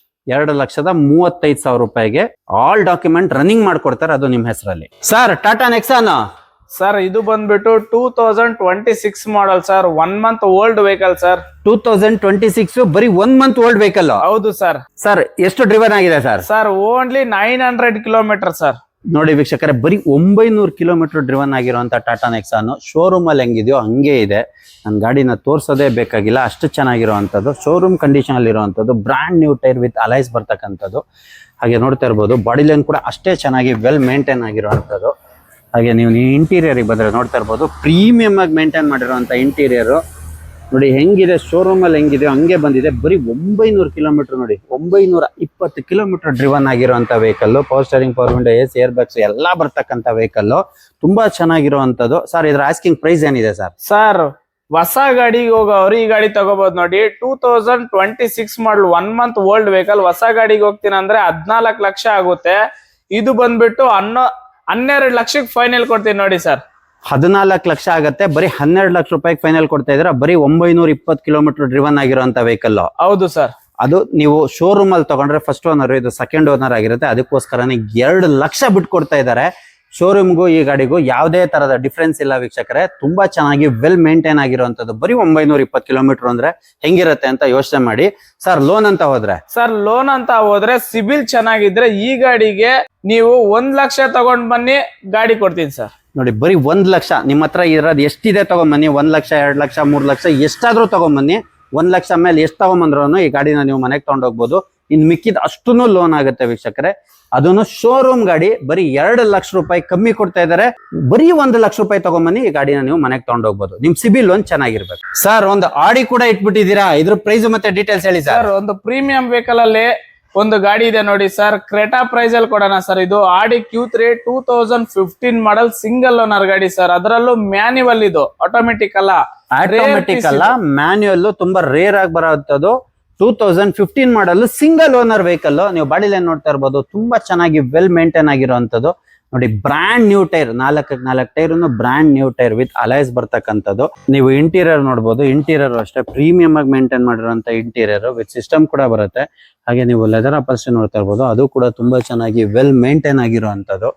2,35,000 ರೂಪಾಯಿಗೆ ಆಲ್ ಡಾಕ್ಯುಮೆಂಟ್ ರನ್ನಿಂಗ್ ಮಾಡ್ಕೊಡ್ತಾರೆ, ಅದು ನಿಮ್ಮ ಹೆಸರಲ್ಲಿ. ಸರ್ ಟಾಟಾ ನೆಕ್ಸಾನ್. ಸರ್ ಇದು ಬಂದ್ಬಿಟ್ಟು 2026 model sir. 1 month old vehicle sir. 2026 ಬರೀ 1 ಮಂತ್ ಓಲ್ಡ್ ವೆಹಿಕಲ್. ಹೌದು ಸರ್. ಸರ್ ಎಷ್ಟು ಡ್ರಿವನ್ ಆಗಿದೆ sir? Sir only 900 kilometre sir. ನೋಡಿ ವೀಕ್ಷಕರೇ, ಬರೀ 900 ಕಿಲೋಮೀಟರ್ ಡ್ರಿವನ್ ಆಗಿರುವಂತ ಟಾಟಾ ನೆಕ್ಸಾನ್ ಶೋರೂಮ್ ಅಲ್ಲಿ ಹೆಂಗಿದೆಯೋ ಹಂಗೆ ಇದೆ. ನನ್ನ ಗಾಡಿನ ತೋರ್ಸೋದೇ ಬೇಕಾಗಿಲ್ಲ, ಅಷ್ಟು ಚೆನ್ನಾಗಿರುವಂತದ್ದು. ಶೋರೂಮ್ ಕಂಡೀಷನ್ ಅಲ್ಲಿ ಇರುವಂತದ್ದು. Brand new tyre with alloys ಬರ್ತಕ್ಕಂಥದ್ದು. ಹಾಗೆ ನೋಡ್ತಾ ಇರ್ಬೋದು, ಬಾಡಿ ಲೈನ್ ಕೂಡ ಅಷ್ಟೇ ಚೆನ್ನಾಗಿ ವೆಲ್ ಮೇಂಟೈನ್ ಆಗಿರುವಂತದ್ದು. ಹಾಗೆ ನೀವು ಇಂಟೀರಿಯರ್ ಬಂದ್ರೆ ನೋಡ್ತಾ ಇರ್ಬೋದು, ಪ್ರೀಮಿಯಂ ಆಗಿ ಮೇಂಟೈನ್ ಮಾಡಿರುವಂತ ಇಂಟೀರಿಯರ್. ನೋಡಿ ಹೆಂಗಿದೆ, ಶೋರೂಮ್ ಅಲ್ಲಿ ಹೆಂಗಿದೆ ಹಂಗೆ ಬಂದಿದೆ. ಬರೀ 900 ಕಿಲೋಮೀಟರ್ ನೋಡಿ, 920 ಕಿಲೋಮೀಟರ್ ಡ್ರಿವನ್ ಆಗಿರುವಂತ vehicle. Power steering, power window, AC, air bags ಎಲ್ಲ ಬರ್ತಕ್ಕಂತ ವೆಹಿಕಲ್. ತುಂಬಾ ಚೆನ್ನಾಗಿರುವಂತದ್ದು. ಸರ್ ಇದ್ರ ಆಸ್ಕಿಂಗ್ ಪ್ರೈಸ್ ಏನಿದೆ ಸರ್? ಸರ್ ಹೊಸ ಗಾಡಿಗೆ ಹೋಗೋರು ಈ ಗಾಡಿ ತಗೋಬಹುದು ನೋಡಿ. 2026 ಮಾಡಲ್ 1 ಮಂತ್ ಓಲ್ಡ್ ವೆಹಿಕಲ್. ಹೊಸ ಗಾಡಿಗೆ ಹೋಗ್ತೀನಿ ಅಂದ್ರೆ 14 ಲಕ್ಷ ಆಗುತ್ತೆ. ಇದು ಬಂದ್ಬಿಟ್ಟು 12 ಲಕ್ಷಕ್ಕೆ ಫೈನಲ್ ಕೊಡ್ತೀನಿ ನೋಡಿ ಸರ್. 14 ಲಕ್ಷ ಆಗತ್ತೆ. ಬರೀ 12 ಲಕ್ಷ ರೂಪಾಯಿಗೆ ಫೈನಲ್ ಕೊಡ್ತಾ ಇದ್ರೆ. ಬರೀ 920 ಕಿಲೋಮೀಟರ್ ಡ್ರಿವನ್ ಆಗಿರುವಂತ ವೆಹಿಕಲ್. ಹೌದು ಸರ್. ಅದು ನೀವು ಶೋರೂಮ್ ಅಲ್ಲಿ ತಗೊಂಡ್ರೆ ಫಸ್ಟ್ ಓನರ್, ಇದು ಸೆಕೆಂಡ್ ಓನರ್ ಆಗಿರುತ್ತೆ. ಅದಕ್ಕೋಸ್ಕರನೇ 2 ಲಕ್ಷ ಬಿಟ್ಟು ಕೊಡ್ತಾ ಇದ್ದಾರೆ. ಶೋರೂಮ್ಗೂ ಈ ಗಾಡಿಗೂ ಯಾವುದೇ ತರದ ಡಿಫ್ರೆನ್ಸ್ ಇಲ್ಲ ವೀಕ್ಷಕರೇ. ತುಂಬಾ ಚೆನ್ನಾಗಿ ವೆಲ್ ಮೇಂಟೈನ್ ಆಗಿರುವಂತದ್ದು. ಬರೀ 920 ಕಿಲೋಮೀಟರ್ ಅಂದ್ರೆ ಹೆಂಗಿರುತ್ತೆ ಅಂತ ಯೋಚನೆ ಮಾಡಿ. ಸರ್ ಲೋನ್ ಅಂತ ಹೋದ್ರೆ? ಸರ್ ಲೋನ್ ಅಂತ ಹೋದ್ರೆ ಸಿಬಿಲ್ ಚೆನ್ನಾಗಿದ್ರೆ ಈ ಗಾಡಿಗೆ ನೀವು 1 ಲಕ್ಷ ತಗೊಂಡ್ ಬನ್ನಿ, ಗಾಡಿ ಕೊಡ್ತೀನಿ ಸರ್. ನೋಡಿ, ಬರೀ 1 ಲಕ್ಷ ನಿಮ್ಮ ಹತ್ರ ಇರೋದು ಎಷ್ಟಿದೆ ತಗೊಂಬನ್ನಿ. 1 ಲಕ್ಷ, 2 ಲಕ್ಷ, 3 ಲಕ್ಷ ಎಷ್ಟಾದ್ರೂ ತಗೊಂಬನ್ನಿ. 1 ಲಕ್ಷ ಮೇಲೆ ಎಷ್ಟು ತಗೊಂಬಂದ್ರು ಈ ಗಾಡಿನ ನೀವು ಮನೆಗೆ ತಗೊಂಡೋಗ್ಬೋದು. ಇನ್ ಮಿಕ್ಕಿದ ಅಷ್ಟೂ ಲೋನ್ ಆಗುತ್ತೆ ವೀಕ್ಷಕರೇ. ಅದನ್ನು ಶೋರೂಮ್ ಗಾಡಿ ಬರೀ 2 ಲಕ್ಷ ರೂಪಾಯಿ ಕಮ್ಮಿ ಕೊಡ್ತಾ ಇದಾರೆ. ಬರೀ 1 ಲಕ್ಷ ರೂಪಾಯಿ ತಗೊಂಬನ್ನಿ ಈ ಗಾಡಿನ ನೀವು ಮನೆಗೆ ತಗೊಂಡೋಗ್ಬೋದು. ನಿಮ್ ಸಿಬಿಲ್ ಲೋನ್ ಚೆನ್ನಾಗಿರ್ಬೇಕು. ಸರ್ ಒಂದು ಆಡಿ ಕೂಡ ಇಟ್ಬಿಟ್ಟಿದ್ದೀರಾ, ಇದ್ರ ಪ್ರೈಸ್ ಮತ್ತೆ ಡೀಟೇಲ್ಸ್ ಹೇಳಿ ಸರ್. ಒಂದು ಪ್ರೀಮಿಯಂ ವೆಹಿಕಲ್ ಅಲ್ಲಿ ಒಂದು ಗಾಡಿ ಇದೆ ನೋಡಿ ಸರ್, ಕ್ರೆಟಾ ಪ್ರೈಸ್ ಅಲ್ಲಿ ಕೊಡೋಣ ಸರ್. ಇದು ಆಡಿ Q3 2015 ಮಾಡಲ್ ಸಿಂಗಲ್ ಓನರ್ ಗಾಡಿ ಸರ್. ಅದರಲ್ಲೂ ಮ್ಯಾನ್ಯುವಲ್, ಇದು ಆಟೋಮೆಟಿಕ್ ಅಲ್ಲ, ಆಟೋಮೆಟಿಕ್ ಅಲ್ಲ, ಮ್ಯಾನ್ಯುಯಲ್, ತುಂಬಾ ರೇರ್ ಆಗಿ ಬರೋಂಥದ್ದು. 2015 ಮಾಡಲ್ ಸಿಂಗಲ್ ಓನರ್ ವೆಹಿಕಲ್. ನೀವು ಬಾಡಿ ಲೈನ್ ನೋಡ್ತಾ ಇರ್ಬೋದು, ತುಂಬಾ ಚೆನ್ನಾಗಿ ವೆಲ್ ಮೇಂಟೈನ್ ಆಗಿರೋಂಥದ್ದು ನೋಡಿ. Brand new tyre, 4 tyre brand new tyre with alloys ಬರ್ತಕ್ಕಂಥದ್ದು. ನೀವು ಇಂಟೀರಿಯರ್ ನೋಡ್ಬೋದು, ಇಂಟೀರಿಯರ್ ಅಷ್ಟೇ ಪ್ರೀಮಿಯಂ ಆಗಿ ಮೇಂಟೈನ್ ಮಾಡಿರುವಂತ ಇಂಟೀರಿಯರ್ ವಿತ್ ಸಿಸ್ಟಮ್ ಕೂಡ ಬರುತ್ತೆ. ಹಾಗೆ ನೀವು ಲೆದರ್ ಅಪಲ್ಸ್ಟ್ರಿ ನೋಡ್ತಾ ಇರ್ಬೋದು, ಅದು ಕೂಡ ತುಂಬಾ ಚೆನ್ನಾಗಿ ವೆಲ್ ಮೇಂಟೈನ್ ಆಗಿರುವಂತದ್ದು.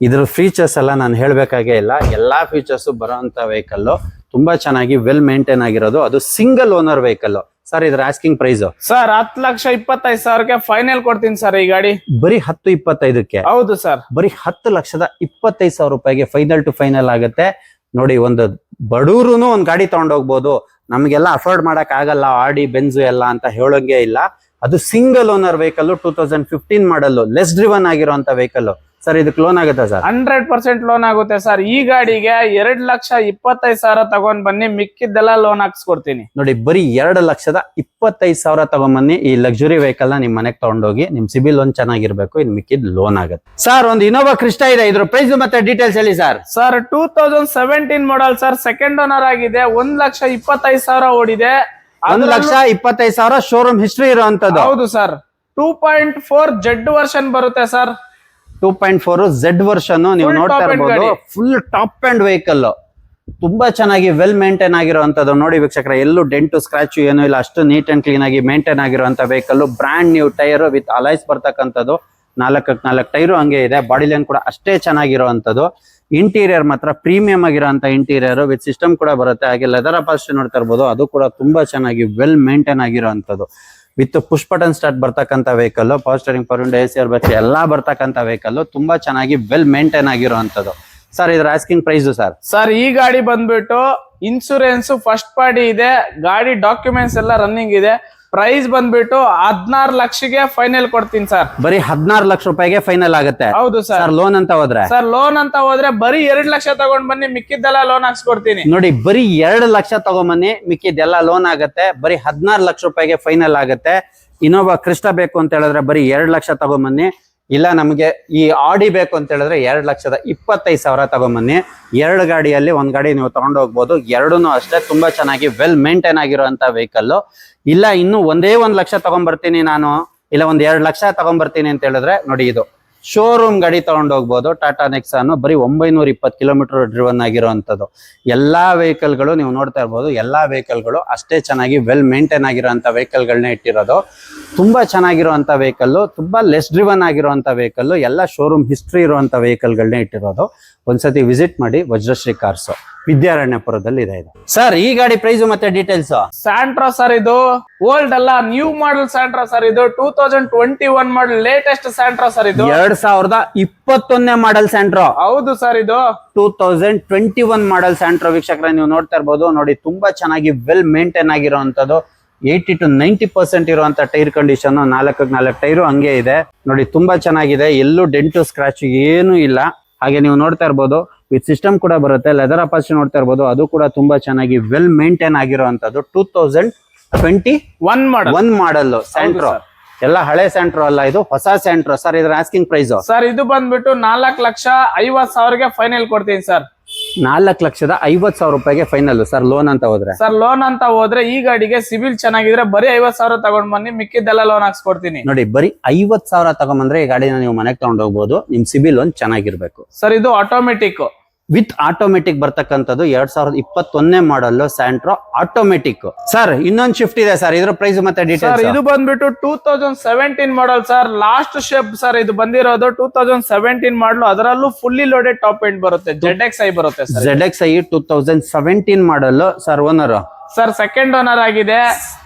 ಇದ್ರ ಫೀಚರ್ಸ್ ಎಲ್ಲ ನಾನು ಹೇಳ್ಬೇಕಾಗೇ ಇಲ್ಲ, ಎಲ್ಲಾ ಫೀಚರ್ಸ್ ಬರೋಂತ ವೆಹಿಕಲ್ ತುಂಬಾ ಚೆನ್ನಾಗಿ ವೆಲ್ ಮೇಂಟೈನ್ ಆಗಿರೋದು. ಅದು ಸಿಂಗಲ್ ಓನರ್ ವೆಹಿಕಲ್. ಸರ್ ಇದ್ರ ಆಸ್ಕಿಂಗ್ ಪ್ರೈಸ್ ಸರ್ 10,25,000 ಫೈನಲ್ ಕೊಡ್ತೀನಿ ಸರ್ ಈ ಗಾಡಿ. ಬರೀ 10-25ಕ್ಕೆ? ಹೌದು ಸರ್, ಬರೀ 10,25,000 ರೂಪಾಯಿಗೆ ಫೈನಲ್ ಟು ಫೈನಲ್ ಆಗುತ್ತೆ ನೋಡಿ. ಒಂದು ಬಡೂರುನು ಒಂದ್ ಗಾಡಿ ತಗೊಂಡೋಗ್ಬೋದು. ನಮ್ಗೆಲ್ಲ ಅಫೋರ್ಡ್ ಮಾಡಕ್ ಆಗಲ್ಲ ಆಡಿ ಬೆಂಜು ಎಲ್ಲ ಅಂತ ಹೇಳೋಂಗೆ ಇಲ್ಲ. ಅದು ಸಿಂಗಲ್ ಓನರ್ ವೆಹಿಕಲ್, 2015 ಮಾಡಲ್, ಲೆಸ್ ಡ್ರಿವನ್ ಆಗಿರುವಂತ ವೆಹಿಕಲ್. ಸರ್ ಇದಕ್ಕೆ ಲೋನ್ ಆಗುತ್ತೆ ಸರ್? 100% ಲೋನ್ ಆಗುತ್ತೆ ಸರ್. ಈ ಗಾಡಿಗೆ 2,25,000 ತಗೊಂಡ್ ಬನ್ನಿ, ಮಿಕ್ಕಿದ್ದೆಲ್ಲ ಲೋನ್ ಹಾಕ್ಸ್ಕೊಡ್ತೀನಿ ನೋಡಿ. ಬರೀ 2,25,000 ತಗೊಂಬನ್ನಿ ಈ ಲಕ್ಸುರಿ ವೆಹಿಕಲ್ ನ ನಿಮ್ ಮನೆಗೆ ತಗೊಂಡೋಗಿ. ನಿಮ್ ಸಿಬಿಲ್ ಲೋನ್ ಚೆನ್ನಾಗಿರ್ಬೇಕು, ಇನ್ ಮಿಕ್ಕಿದ್ ಲೋನ್ ಆಗುತ್ತೆ. ಸರ್ ಒಂದು ಇನೋವಾ ಕ್ರಿಸ್ಟಾ ಇದೆ, ಇದ್ರ ಪ್ರೈಸ್ ಮತ್ತೆ ಡೀಟೇಲ್ಸ್ ಹೇಳಿ sir. Sir 2017 model sir, second owner ಆಗಿದೆ, 1,25,000 ಓಡಿದೆ. 1,25,000 ಶೋರೂಮ್ ಹಿಸ್ಟ್ರಿ ಇರುವಂತದ್ದು. ಹೌದು ಸರ್. 2.4 ಜೆಡ್ ವರ್ಷನ್ ಬರುತ್ತೆ ಸರ್. 2.4 Z ವರ್ಷನ್ ನೀವು ನೋಡ್ತಾ ಇರ್ಬೋದು. ಫುಲ್ ಟಾಪ್ ಅಂಡ್ ವೆಹಿಕಲ್, ತುಂಬಾ ಚೆನ್ನಾಗಿ ವೆಲ್ ಮೇಂಟೈನ್ ಆಗಿರುವಂತದ್ದು ನೋಡಿ ವೀಕ್ಷಕರ. ಎಲ್ಲೂ ಡೆಂಟು ಸ್ಕ್ರಾಚ್ ಏನೂ ಇಲ್ಲ, ಅಷ್ಟು ನೀಟ್ ಅಂಡ್ ಕ್ಲೀನ್ ಆಗಿ ಮೇಂಟೈನ್ ಆಗಿರುವಂತ vehicle. Brand new tyre with alloys ಬರ್ತಕ್ಕಂಥದ್ದು. 4 ಟೈರು ಹಂಗೆ ಇದೆ. ಬಾಡಿ ಲೈನ್ ಕೂಡ ಅಷ್ಟೇ ಚೆನ್ನಾಗಿರುವಂತದ್ದು. ಇಂಟೀರಿಯರ್ ಮಾತ್ರ ಪ್ರೀಮಿಯಂ ಆಗಿರುವಂತ ಇಂಟೀರಿಯರ್ ವಿತ್ ಸಿಸ್ಟಮ್ ಕೂಡ ಬರುತ್ತೆ. ಹಾಗೆ ಲೆದರ್ ಅಪಾಲ್ಸ್ಟ್ರಿ ನೋಡ್ತಾ ಇರ್ಬೋದು, ಅದು ಕೂಡ ತುಂಬಾ ಚೆನ್ನಾಗಿ ವೆಲ್ ಮೇಂಟೈನ್ ಆಗಿರುವಂತದ್ದು. ವಿತ್ ಪುಷ್ ಬಟನ್ ಸ್ಟಾರ್ಟ್ ಬರ್ತಕ್ಕಂಥ vehicle, power steering, power window, AC ಏರ್ಬ್ಯಾಗ್ಸ್ ಎಲ್ಲಾ ಬರ್ತಕ್ಕಂಥ ವೆಹಿಕಲ್, ತುಂಬಾ ಚೆನ್ನಾಗಿ ವೆಲ್ ಮೇಂಟೈನ್ ಆಗಿರುವಂತದ್ದು. ಸರ್ ಇದ್ರ ಆಸ್ಕಿಂಗ್ ಪ್ರೈಸ್ ಸರ್? ಸರ್ ಈ ಗಾಡಿ ಬಂದ್ಬಿಟ್ಟು ಇನ್ಸೂರೆನ್ಸ್ ಫಸ್ಟ್ ಪಾರ್ಟಿ ಇದೆ, ಗಾಡಿ ಡಾಕ್ಯುಮೆಂಟ್ಸ್ ಎಲ್ಲ ರನ್ನಿಂಗ್ ಇದೆ. ಪ್ರೈಸ್ ಬಂದ್ಬಿಟ್ಟು 16 ಲಕ್ಷಕ್ಕೆ ಫೈನಲ್ ಕೊಡ್ತೀನಿ ಸರ್. ಬರೀ 16 ಲಕ್ಷ ರೂಪಾಯಿಗೆ ಫೈನಲ್ ಆಗುತ್ತೆ? ಹೌದು ಸರ್. ಲೋನ್ ಅಂತ ಹೋದ್ರೆ? ಸರ್ ಲೋನ್ ಅಂತ ಹೋದ್ರೆ ಬರೀ 2 ಲಕ್ಷ ತಗೊಂಡ್ ಬನ್ನಿ, ಮಿಕ್ಕಿದ್ದೆಲ್ಲ ಲೋನ್ ಹಾಕ್ಸ್ಕೊಡ್ತೀನಿ ನೋಡಿ. ಬರೀ 2 ಲಕ್ಷ ತಗೊಂಬನ್ನಿ, ಮಿಕ್ಕಿದ್ದೆಲ್ಲ ಲೋನ್ ಆಗುತ್ತೆ. ಬರೀ 16 ಲಕ್ಷ ರೂಪಾಯಿಗೆ ಫೈನಲ್ ಆಗುತ್ತೆ. ಇನೋವಾ ಕ್ರಿಸ್ಟಾ ಬೇಕು ಅಂತ ಹೇಳಿದ್ರೆ ಬರೀ 2 ಲಕ್ಷ ತಗೊಂಬನ್ನಿ. ಇಲ್ಲ ನಮಗೆ ಈ ಆಡಿ ಬೇಕು ಅಂತ ಹೇಳಿದ್ರೆ 2,25,000 ತಗೊಂಬನ್ನಿ. 2 ಗಾಡಿಯಲ್ಲಿ 1 ಗಾಡಿ ನೀವು ತಗೊಂಡು ಹೋಗ್ಬೋದು. ಎರಡೂನು ಅಷ್ಟೇ ತುಂಬಾ ಚೆನ್ನಾಗಿ ವೆಲ್ ಮೇಂಟೈನ್ ಆಗಿರುವಂತ ವೆಹಿಕಲ್. ಇಲ್ಲ ಇನ್ನು ಒಂದೇ 1 ಲಕ್ಷ ತಗೊಂಡ್ಬರ್ತೀನಿ ನಾನು, ಇಲ್ಲ 2 ಲಕ್ಷ ತಗೊಂಡ್ಬರ್ತೀನಿ ಅಂತ ಹೇಳಿದ್ರೆ ನೋಡಿ, ಇದು ಶೋರೂಮ್ ಗಾಡಿ ತಗೊಂಡು ಹೋಗ್ಬೋದು. ಟಾಟಾ ನೆಕ್ಸಾನ್ ಬರೀ 920 ಕಿಲೋಮೀಟರ್ ಡ್ರಿವನ್ ಆಗಿರುವಂತದ್ದು. ಎಲ್ಲಾ ವೆಹಿಕಲ್ಗಳು ನೀವು ನೋಡ್ತಾ ಇರ್ಬೋದು, ಎಲ್ಲಾ ವೆಹಿಕಲ್ಗಳು ಅಷ್ಟೇ ಚೆನ್ನಾಗಿ ವೆಲ್ ಮೇಂಟೈನ್ ಆಗಿರುವಂತ ವೆಹಿಕಲ್ಗಳನ್ನ ಇಟ್ಟಿರೋದು. ತುಂಬಾ ಚೆನ್ನಾಗಿರುವಂತ ವೆಹಿಕಲ್, ತುಂಬಾ ಲೆಸ್ ಡ್ರಿವನ್ ಆಗಿರುವಂತ ವೆಹಿಕಲ್, ಎಲ್ಲ ಶೋರೂಮ್ ಹಿಸ್ಟ್ರಿ ಇರುವಂತ ವೆಹಿಕಲ್ಗಳನ್ನ ಇಟ್ಟಿರೋದು. ಒಂದ್ಸತಿ ವಿಸಿಟ್ ಮಾಡಿ. ವಜ್ರಶ್ರೀ ಕಾರ್ಸ್, ವಿದ್ಯಾರಣ್ಯಪುರದಲ್ಲಿ ಇದೆ ಇದು. ಸರ್ ಈ ಗಾಡಿ ಪ್ರೈಸ್ ಮತ್ತೆ ಡೀಟೇಲ್ಸ್? ಸ್ಯಾಂಟ್ರೋ ಸರ್, ಇದು ಓಲ್ಡ್ ಅಲ್ಲ, ನ್ಯೂ ಮಾಡಲ್ ಸ್ಯಾಂಟ್ರೋ ಸರ್. ಇದು 2021 ಮಾಡಲ್ ಲೇಟೆಸ್ಟ್ ಸ್ಯಾಂಟ್ರೋ ಸರ್. ಇದು 2021 ಮಾಡಲ್ ಸ್ಯಾಂಟ್ರೋ? ಹೌದು ಸರ್. ಇದು 2021 ಮಾಡಲ್ ಸ್ಯಾಂಟ್ರೋ ವೀಕ್ಷಕರ, ನೀವು ನೋಡ್ತಾ ಇರ್ಬೋದು ನೋಡಿ. ತುಂಬಾ ಚೆನ್ನಾಗಿ ವೆಲ್ ಮೇಂಟೈನ್ ಆಗಿರುವಂತದ್ದು. 80 to 90% ಇರುವಂತ ಟೈರ್ ಕಂಡೀಷನ್. 4 ಟೈರು ಹಂಗೆ ಇದೆ ನೋಡಿ. ತುಂಬಾ ಚೆನ್ನಾಗಿದೆ, ಎಲ್ಲೂ ಡೆಂಟು ಸ್ಕ್ರಾಚ್ ಏನೂ ಇಲ್ಲ. ಹಾಗೆ ನೀವು ನೋಡ್ತಾ ಇರ್ಬೋದು ವಿತ್ ಸಿಸ್ಟಮ್ ಕೂಡ ಬರುತ್ತೆ. ಲೆದರ್ ಅಪಾಲ್ಸ್ಟ್ರಿ ನೋಡ್ತಾ ಇರ್ಬೋದು, ಅದು ಕೂಡ ತುಂಬಾ ಚೆನ್ನಾಗಿ ವೆಲ್ ಮೇಂಟೈನ್ ಆಗಿರುವಂತದ್ದು. 2021 ಮಾಡಲ್ ಸ್ಯಾಂಟ್ರೋ. ಎಲ್ಲ ಹಳೆ ಸ್ಯಾಂಟ್ರೋ ಅಲ್ಲ, ಇದು ಹೊಸ ಸ್ಯಾಂಟ್ರೋ. ಸರ್ ಇದ್ರ ಆಸ್ಕಿಂಗ್ ಪ್ರೈಸ್? ಸರ್ ಇದು ಬಂದ್ಬಿಟ್ಟು 4,50,000 ಫೈನಲ್ ಕೊಡ್ತೀನಿ ಸರ್. 4,50,000 ರೂಪಾಯಿಗೆ ಫೈನಲ್. ಸರ್ ಲೋನ್ ಅಂತ ಹೋದ್ರೆ? ಸರ್ ಲೋನ್ ಅಂತ ಹೋದ್ರೆ ಈ ಗಾಡಿಗೆ ಸಿಬಿಲ್ ಚೆನ್ನಾಗಿದ್ರೆ ಬರೀ 50,000 ತಗೊಂಡ್ ಬನ್ನಿ, ಮಿಕ್ಕಿದ್ದೆಲ್ಲ ಲೋನ್ ಹಾಕ್ಸ್ಕೊಡ್ತೀನಿ ನೋಡಿ. ಬರೀ 50,000 ತಗೊಂಡ್ಬಂದ್ರೆ ಈ ಗಾಡಿನ ನೀವು ಮನೆಗೆ ತಗೊಂಡು ಹೋಗ್ಬೋದು. ನಿಮ್ ಸಿಬಿಲ್ ಲೋನ್ ಚೆನ್ನಾಗಿರ್ಬೇಕು. ಸರ್ ಇದು ಆಟೋಮೆಟಿಕ್ ವಿತ್ ಆಟೋಮೆಟಿಕ್ ಬರ್ತಕ್ಕಂಥದ್ದು. 2021 ಮಾಡಲ್ ಸ್ಯಾಂಟ್ರೋ ಆಟೋಮೆಟಿಕ್. ಸರ್ ಇನ್ನೊಂದು ಶಿಫ್ಟ್ ಇದೆ ಸರ್, ಇದ್ರ ಪ್ರೈಸ್ ಮತ್ತೆ ಡೀಟೇಲ್ಸ್? ಇದು ಬಂದ್ಬಿಟ್ಟು 2017 model sir, last shape sir. ಇದು ಬಂದಿರೋದು 2017 ಮಾಡಲು, ಅದರಲ್ಲೂ ಫುಲ್ಲಿ ಲೋಡೆಡ್ ಟಾಪ್ ಎಂಡ್ ಬರುತ್ತೆ. ZXi ಬರುತ್ತೆ sir. ZXi 2017 model. Sir owner? Sir second owner ಆಗಿದೆ.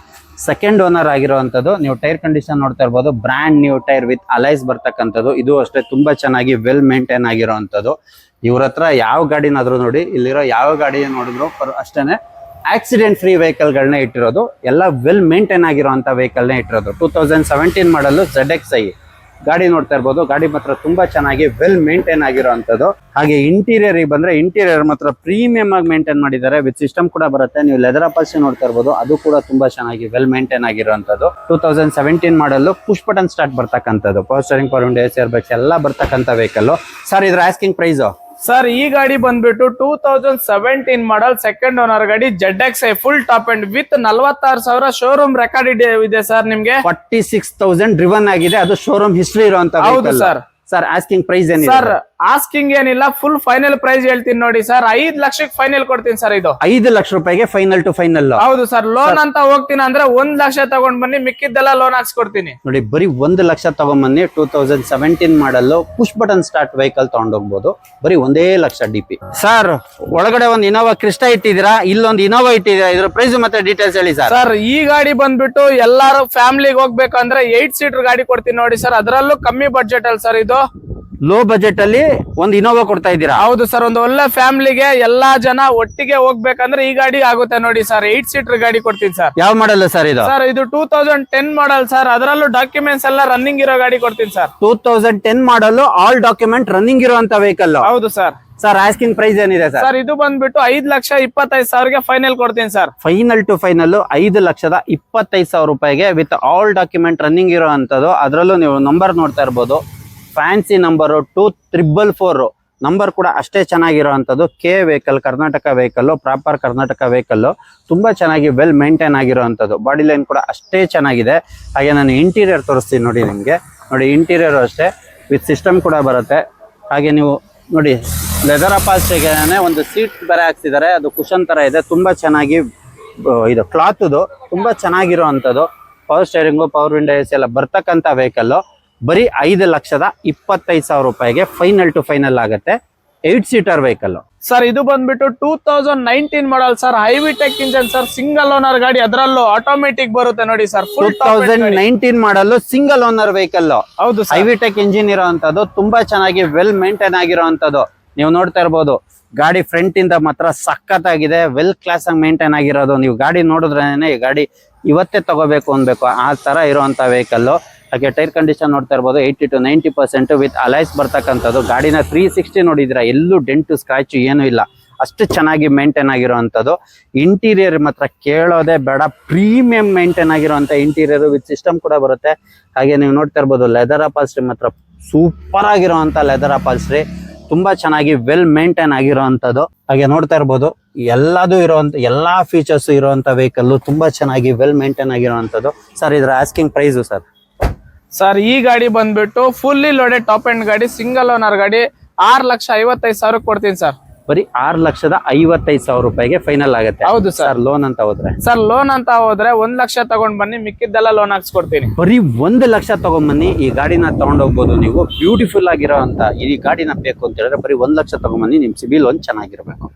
ಸೆಕೆಂಡ್ ಓನರ್ ಆಗಿರುವಂತದ್ದು. ನೀವು ಟೈರ್ ಕಂಡೀಷನ್ ನೋಡ್ತಾ ಇರ್ಬೋದು, brand new tyre with alloys ಬರ್ತಕ್ಕಂಥದ್ದು. ಇದು ಅಷ್ಟೇ ತುಂಬಾ ಚೆನ್ನಾಗಿ ವೆಲ್ ಮೇಂಟೈನ್ ಆಗಿರುವಂತದ್ದು. ಇವ್ರ ಹತ್ರ ಯಾವ ಗಾಡಿನಾದ್ರೂ ನೋಡಿ, ಇಲ್ಲಿರೋ ಯಾವ ಗಾಡಿ ನೋಡಿದ್ರು ಅಷ್ಟೇನೆ ಆಕ್ಸಿಡೆಂಟ್ ಫ್ರೀ ವೆಹಿಕಲ್ ಗಳನ್ನ ಇಟ್ಟಿರೋದು, ಎಲ್ಲ ವೆಲ್ ಮೇಂಟೈನ್ ಆಗಿರುವಂತ ವೆಹಿಕಲ್ ನೇ ಇಟ್ಟಿರೋದು. 2017 ಮಾಡಲು ZXi ಗಾಡಿ ನೋಡ್ತಾ ಇರ್ಬೋದು. ಗಾಡಿ ಮಾತ್ರ ತುಂಬಾ ಚೆನ್ನಾಗಿ ವೆಲ್ ಮೇಂಟೈನ್ ಆಗಿರುವಂತದ್ದು. ಹಾಗೆ ಇಂಟೀರಿಯರ್ ಬಂದ್ರೆ ಇಂಟೀರಿಯರ್ ಮಾತ್ರ ಪ್ರೀಮಿಯಂ ಆಗಿ ಮೇಂಟೈನ್ ಮಾಡಿದ್ದಾರೆ. ವಿತ್ ಸಿಸ್ಟಮ್ ಕೂಡ ಬರುತ್ತೆ. ನೀವು ಲೆದರ್ ಅಪಾಲ್ಸ್ಟ್ರಿ ನೋಡ್ತಾ ಇರ್ಬೋದು, ಅದು ಕೂಡ ತುಂಬಾ ಚೆನ್ನಾಗಿ ವೆಲ್ ಮೇಂಟೈನ್ ಆಗಿರುವಂತದ್ದು. 2017 ಮಾಡಲು ಪುಷ್ ಬಟನ್ ಸ್ಟಾರ್ಟ್ ಬರ್ತಕ್ಕಂಥದ್ದು. Power steering, power window, AC ಏರ್ಬ್ಯಾಗ್ಸ್ ಎಲ್ಲ ಬರ್ತಕ್ಕಂಥ ವೆಹಿಕಲ್. ಸರ್ ಇದ್ರ ಆಸ್ಕಿಂಗ್ ಪ್ರೈಸ್ ಸರ್ ಈ ಗಾಡಿ ಬಂದ್ಬಿಟ್ಟು 2017 ಮಾಡಲ್ ಸೆಕೆಂಡ್ ಓನರ್ ಗಾಡಿ ZXi full top and with 46,000 showroom record ಇದೆ ಸರ್. ನಿಮ್ಗೆ 46,000 ಡ್ರಿವನ್ ಆಗಿದೆ. ಅದು ಶೋರೂಮ್ ಹಿಸ್ಟ್ರಿ ಇರುವಂತ. ಹೌದು ಸರ್. ಸರ್ ಆಸ್ಕಿಂಗ್ ಪ್ರೈಸ್ ಏನಿದೆ ಸರ್? ಆಸ್ಕಿಂಗ್ ಏನಿಲ್ಲ, ಫುಲ್ ಫೈನಲ್ ಪ್ರೈಸ್ ಹೇಳ್ತೀನಿ ನೋಡಿ ಸರ್. 5 ಲಕ್ಷಕ್ಕೆ ಫೈನಲ್ ಕೊಡ್ತೀನಿ ಸರ್. ಇದು 5 ಲಕ್ಷ ರೂಪಾಯಿಗೆ ಫೈನಲ್ ಟು ಫೈನಲ್. ಹೌದು ಸರ್. ಲೋನ್ ಅಂತ ಹೋಗ್ತೀನಿ ಅಂದ್ರೆ 1 ಲಕ್ಷ ತಗೊಂಡ್ ಬನ್ನಿ, ಮಿಕ್ಕಿದ್ದೆಲ್ಲ ಲೋನ್ ಹಾಕ್ಸ್ಕೊಡ್ತೀನಿ ನೋಡಿ. ಬರೀ 1 ಲಕ್ಷ ತಗೊಂಬನ್ನಿ. 2017 ಮಾಡಲು ಪುಷ್ ಬಟನ್ ಸ್ಟಾರ್ಟ್ ವೆಹಿಕಲ್ ತಗೊಂಡೋಗ್ಬೋದು. ಬರೀ 1 ಲಕ್ಷ DP. ಸರ್ ಒಳಗಡೆ ಒಂದು ಇನೋವಾ ಕ್ರಿಸ್ಟಾ ಇಟ್ಟಿದ್ದೀರಾ, ಇಲ್ಲೊಂದು ಇನೋವಾ ಇಟ್ಟಿದ್ದೀರಾ. ಇದ್ರ ಪ್ರೈಸ್ ಮತ್ತೆ ಡೀಟೇಲ್ಸ್ ಹೇಳಿ ಸರ್. ಸರ್ ಈ ಗಾಡಿ ಬಂದ್ಬಿಟ್ಟು ಎಲ್ಲಾರು ಫ್ಯಾಮಿಲಿಗೆ ಹೋಗ್ಬೇಕಂದ್ರೆ 8 ಸೀಟರ್ ಗಾಡಿ ಕೊಡ್ತೀನಿ ನೋಡಿ ಸರ್. ಅದರಲ್ಲೂ ಕಮ್ಮಿ ಬಡ್ಜೆಟ್ ಅಲ್ಲಿ ಸರ್. ಇದು ಲೋ ಬಜೆಟ್ ಅಲ್ಲಿ ಒಂದು ಇನೋವಾ ಕೊಡ್ತಾ ಇದ್ದೀರಾ? ಹೌದು ಸರ್. ಒಂದು ಒಳ್ಳೆ ಫ್ಯಾಮಿಲಿಗೆ ಎಲ್ಲಾ ಜನ ಒಟ್ಟಿಗೆ ಹೋಗ್ಬೇಕಂದ್ರೆ ಈ ಗಾಡಿ ಆಗುತ್ತೆ ನೋಡಿ ಸರ್. 8 ಸೀಟರ್ ಗಾಡಿ ಕೊಡ್ತೀನಿ ಸರ್. ಯಾವ ಮಾಡಲ್ ಸರ್ ಇದು? ಸರ್ ಇದು 2010 ಮಾಡಲ್ ಸರ್. ಅದರಲ್ಲೂ ಡಾಕ್ಯುಮೆಂಟ್ಸ್ ಎಲ್ಲ ರನ್ನಿಂಗ್ ಇರೋ ಗಾಡಿ ಕೊಡ್ತೀನಿ ಸರ್. 2010 ಮಾಡಲು ಆಲ್ ಡಾಕ್ಯುಮೆಂಟ್ ರನ್ನಿಂಗ್ ಇರುವಂತ ವೆಹಿಕಲ್. ಹೌದು ಸರ್. ಸರ್ ಆಸ್ಕಿಂಗ್ ಪ್ರೈಸ್ ಏನಿದೆ ಸರ್? ಸರ್ ಇದು ಬಂದ್ಬಿಟ್ಟು 5,25,000 ಫೈನಲ್ ಕೊಡ್ತೀನಿ ಸರ್. ಫೈನಲ್ ಟು ಫೈನಲ್ 5,25,000 ರೂಪಾಯಿಗೆ ವಿತ್ ಆಲ್ ಡಾಕ್ಯುಮೆಂಟ್ ರನ್ನಿಂಗ್ ಇರುವಂತದ್ದು. ಅದರಲ್ಲೂ ನೀವು ನಂಬರ್ ನೋಡ್ತಾ ಇರ್ಬೋದು. ಫ್ಯಾನ್ಸಿ ನಂಬರ್ 2444 ನಂಬರ್ ಕೂಡ ಅಷ್ಟೇ ಚೆನ್ನಾಗಿರುವಂಥದ್ದು. K vehicle, Karnataka vehicle, proper Karnataka vehicle. ತುಂಬಾ ಚೆನ್ನಾಗಿ ವೆಲ್ ಮೇಂಟೈನ್ ಆಗಿರುವಂಥದ್ದು. ಬಾಡಿ ಲೈನ್ ಕೂಡ ಅಷ್ಟೇ ಚೆನ್ನಾಗಿದೆ. ಹಾಗೆ ನಾನು ಇಂಟೀರಿಯರ್ ತೋರಿಸ್ತೀನಿ ನೋಡಿ ನಿಮಗೆ. ನೋಡಿ ಇಂಟೀರಿಯರ್ ಅಷ್ಟೇ ವಿತ್ ಸಿಸ್ಟಮ್ ಕೂಡ ಬರುತ್ತೆ. ಹಾಗೆ ನೀವು ನೋಡಿ ಲೆದರ್ ಅಪಾಲ್ಸ್ಟ್ರಿಗೆ ಒಂದು ಸೀಟ್ ಬೇರೆ ಹಾಕ್ಸಿದ್ದಾರೆ. ಅದು ಕುಶನ್ ತರ ಇದೆ. ತುಂಬಾ ಚೆನ್ನಾಗಿ ಇದು ಕ್ಲಾತ್ದು ತುಂಬಾ ಚೆನ್ನಾಗಿರುವಂಥದ್ದು. Power steering, power window, AC ಎಲ್ಲ ಬರ್ತಕ್ಕಂಥ ವೆಹಿಕಲ್. ಬರೀ 5,25,000 ರೂಪಾಯಿಗೆ ಫೈನಲ್ ಟು ಫೈನಲ್ ಆಗುತ್ತೆ. 8 ಸೀಟರ್ ವೆಹಿಕಲ್ ಸರ್. ಇದು ಬಂದ್ಬಿಟ್ಟು 2019 model sir. Hi VTEC engine sir. Single owner ಗಾಡಿ, ಅದರಲ್ಲೂ ಆಟೋಮೆಟಿಕ್ ಬರುತ್ತೆ ನೋಡಿ ಸರ್. 2019 ಮಾಡಲು ಸಿಂಗಲ್ ಓನರ್ ವೆಹಿಕಲ್. ಹೌದು. ಹೈವಿಟೆಕ್ ಇಂಜಿನ್ ಇರುವಂತದ್ದು. ತುಂಬಾ ಚೆನ್ನಾಗಿ ವೆಲ್ ಮೇಂಟೈನ್ ಆಗಿರುವಂತದ್ದು. ನೀವು ನೋಡ್ತಾ ಇರ್ಬೋದು. ಗಾಡಿ ಫ್ರಂಟ್ ಇಂದ ಮಾತ್ರ ಸಖತ್ತಾಗಿದೆ. ವೆಲ್ ಕ್ಲಾಸ್ ಆಗಿ ಮೇಂಟೈನ್ ಆಗಿರೋದು. ನೀವು ಗಾಡಿ ನೋಡಿದ್ರೇನೆ ಈ ಗಾಡಿ ಇವತ್ತೇ ತಗೋಬೇಕು ಅನ್ಬೇಕು ಆ ತರ ಇರುವಂತ ವೆಹಿಕಲ್. ಹಾಗೆ ಟೈರ್ ಕಂಡೀಷನ್ ನೋಡ್ತಾ ಇರ್ಬೋದು. 80 to 90% ವಿತ್ ಅಲೈಸ್ ಬರ್ತಕ್ಕಂಥದ್ದು. ಗಾಡಿನ 360 ನೋಡಿದ್ರ ಎಲ್ಲೂ ಡೆಂಟು ಸ್ಕ್ರಾಚ್ ಏನೂ ಇಲ್ಲ. ಅಷ್ಟು ಚೆನ್ನಾಗಿ ಮೇಂಟೈನ್ ಆಗಿರುವಂಥದ್ದು. ಇಂಟೀರಿಯರ್ ಮಾತ್ರ ಕೇಳೋದೇ ಬೇಡ. ಪ್ರೀಮಿಯಂ ಮೇಂಟೈನ್ ಆಗಿರುವಂಥ ಇಂಟೀರಿಯರ್ ವಿತ್ ಸಿಸ್ಟಮ್ ಕೂಡ ಬರುತ್ತೆ. ಹಾಗೆ ನೀವು ನೋಡ್ತಾ ಇರ್ಬೋದು. ಲೆದರ್ ಅಪಾಲ್ಸ್ಟ್ರಿ ಮಾತ್ರ ಸೂಪರ್ ಆಗಿರುವಂಥ ಲೆದರ್ ಅಪಾಲ್ಸ್ಟ್ರಿ. ತುಂಬಾ ಚೆನ್ನಾಗಿ ವೆಲ್ ಮೇಂಟೈನ್ ಆಗಿರುವಂಥದ್ದು. ಹಾಗೆ ನೋಡ್ತಾ ಇರ್ಬೋದು. ಎಲ್ಲದೂ ಇರುವಂತ ಎಲ್ಲಾ ಫೀಚರ್ಸ್ ಇರುವಂತ ವೆಹಿಕಲ್. ತುಂಬಾ ಚೆನ್ನಾಗಿ ವೆಲ್ ಮೇಂಟೈನ್ ಆಗಿರುವಂಥದ್ದು. ಸರ್ ಇದ್ರ ಆಸ್ಕಿಂಗ್ ಪ್ರೈಸು ಸರ್? ಸರ್ ಈ ಗಾಡಿ ಬಂದ್ಬಿಟ್ಟು ಫುಲ್ಲಿ ಲೋಡೆಡ್ ಟಾಪ್ ಎಂಡ್ ಗಾಡಿ, ಸಿಂಗಲ್ ಓನರ್ ಗಾಡಿ. 6,55,000 ಕೊಡ್ತೀನಿ ಸರ್. ಬರೀ 6,55,000 ರೂಪಾಯಿಗೆ ಫೈನಲ್ ಆಗುತ್ತೆ. ಹೌದು ಸರ್. ಲೋನ್ ಅಂತ ಹೋದ್ರೆ? ಸರ್ ಲೋನ್ ಅಂತ ಹೋದ್ರೆ 1 ಲಕ್ಷ ತಗೊಂಡ್ ಬನ್ನಿ, ಮಿಕ್ಕಿದ್ದೆಲ್ಲ ಲೋನ್ ಹಾಕ್ಸ್ಕೊಡ್ತೀನಿ. ಬರೀ 1 ಲಕ್ಷ ತಗೊಂಡ್ಬನ್ನಿ. ಈ ಗಾಡಿನ ತಗೊಂಡೋಗ್ಬೋದು ನೀವು. ಬ್ಯೂಟಿಫುಲ್ ಆಗಿರೋ ಅಂತ ಈ ಗಾಡಿನ ಬೇಕು ಅಂತ ಹೇಳಿದ್ರೆ ಬರೀ 1 ಲಕ್ಷ ತಗೊಂಡ್ಬನ್ನಿ. ನಿಮ್ ಸಿಬಿಲ್ ಒಂದು ಚೆನ್ನಾಗಿರ್ಬೇಕು.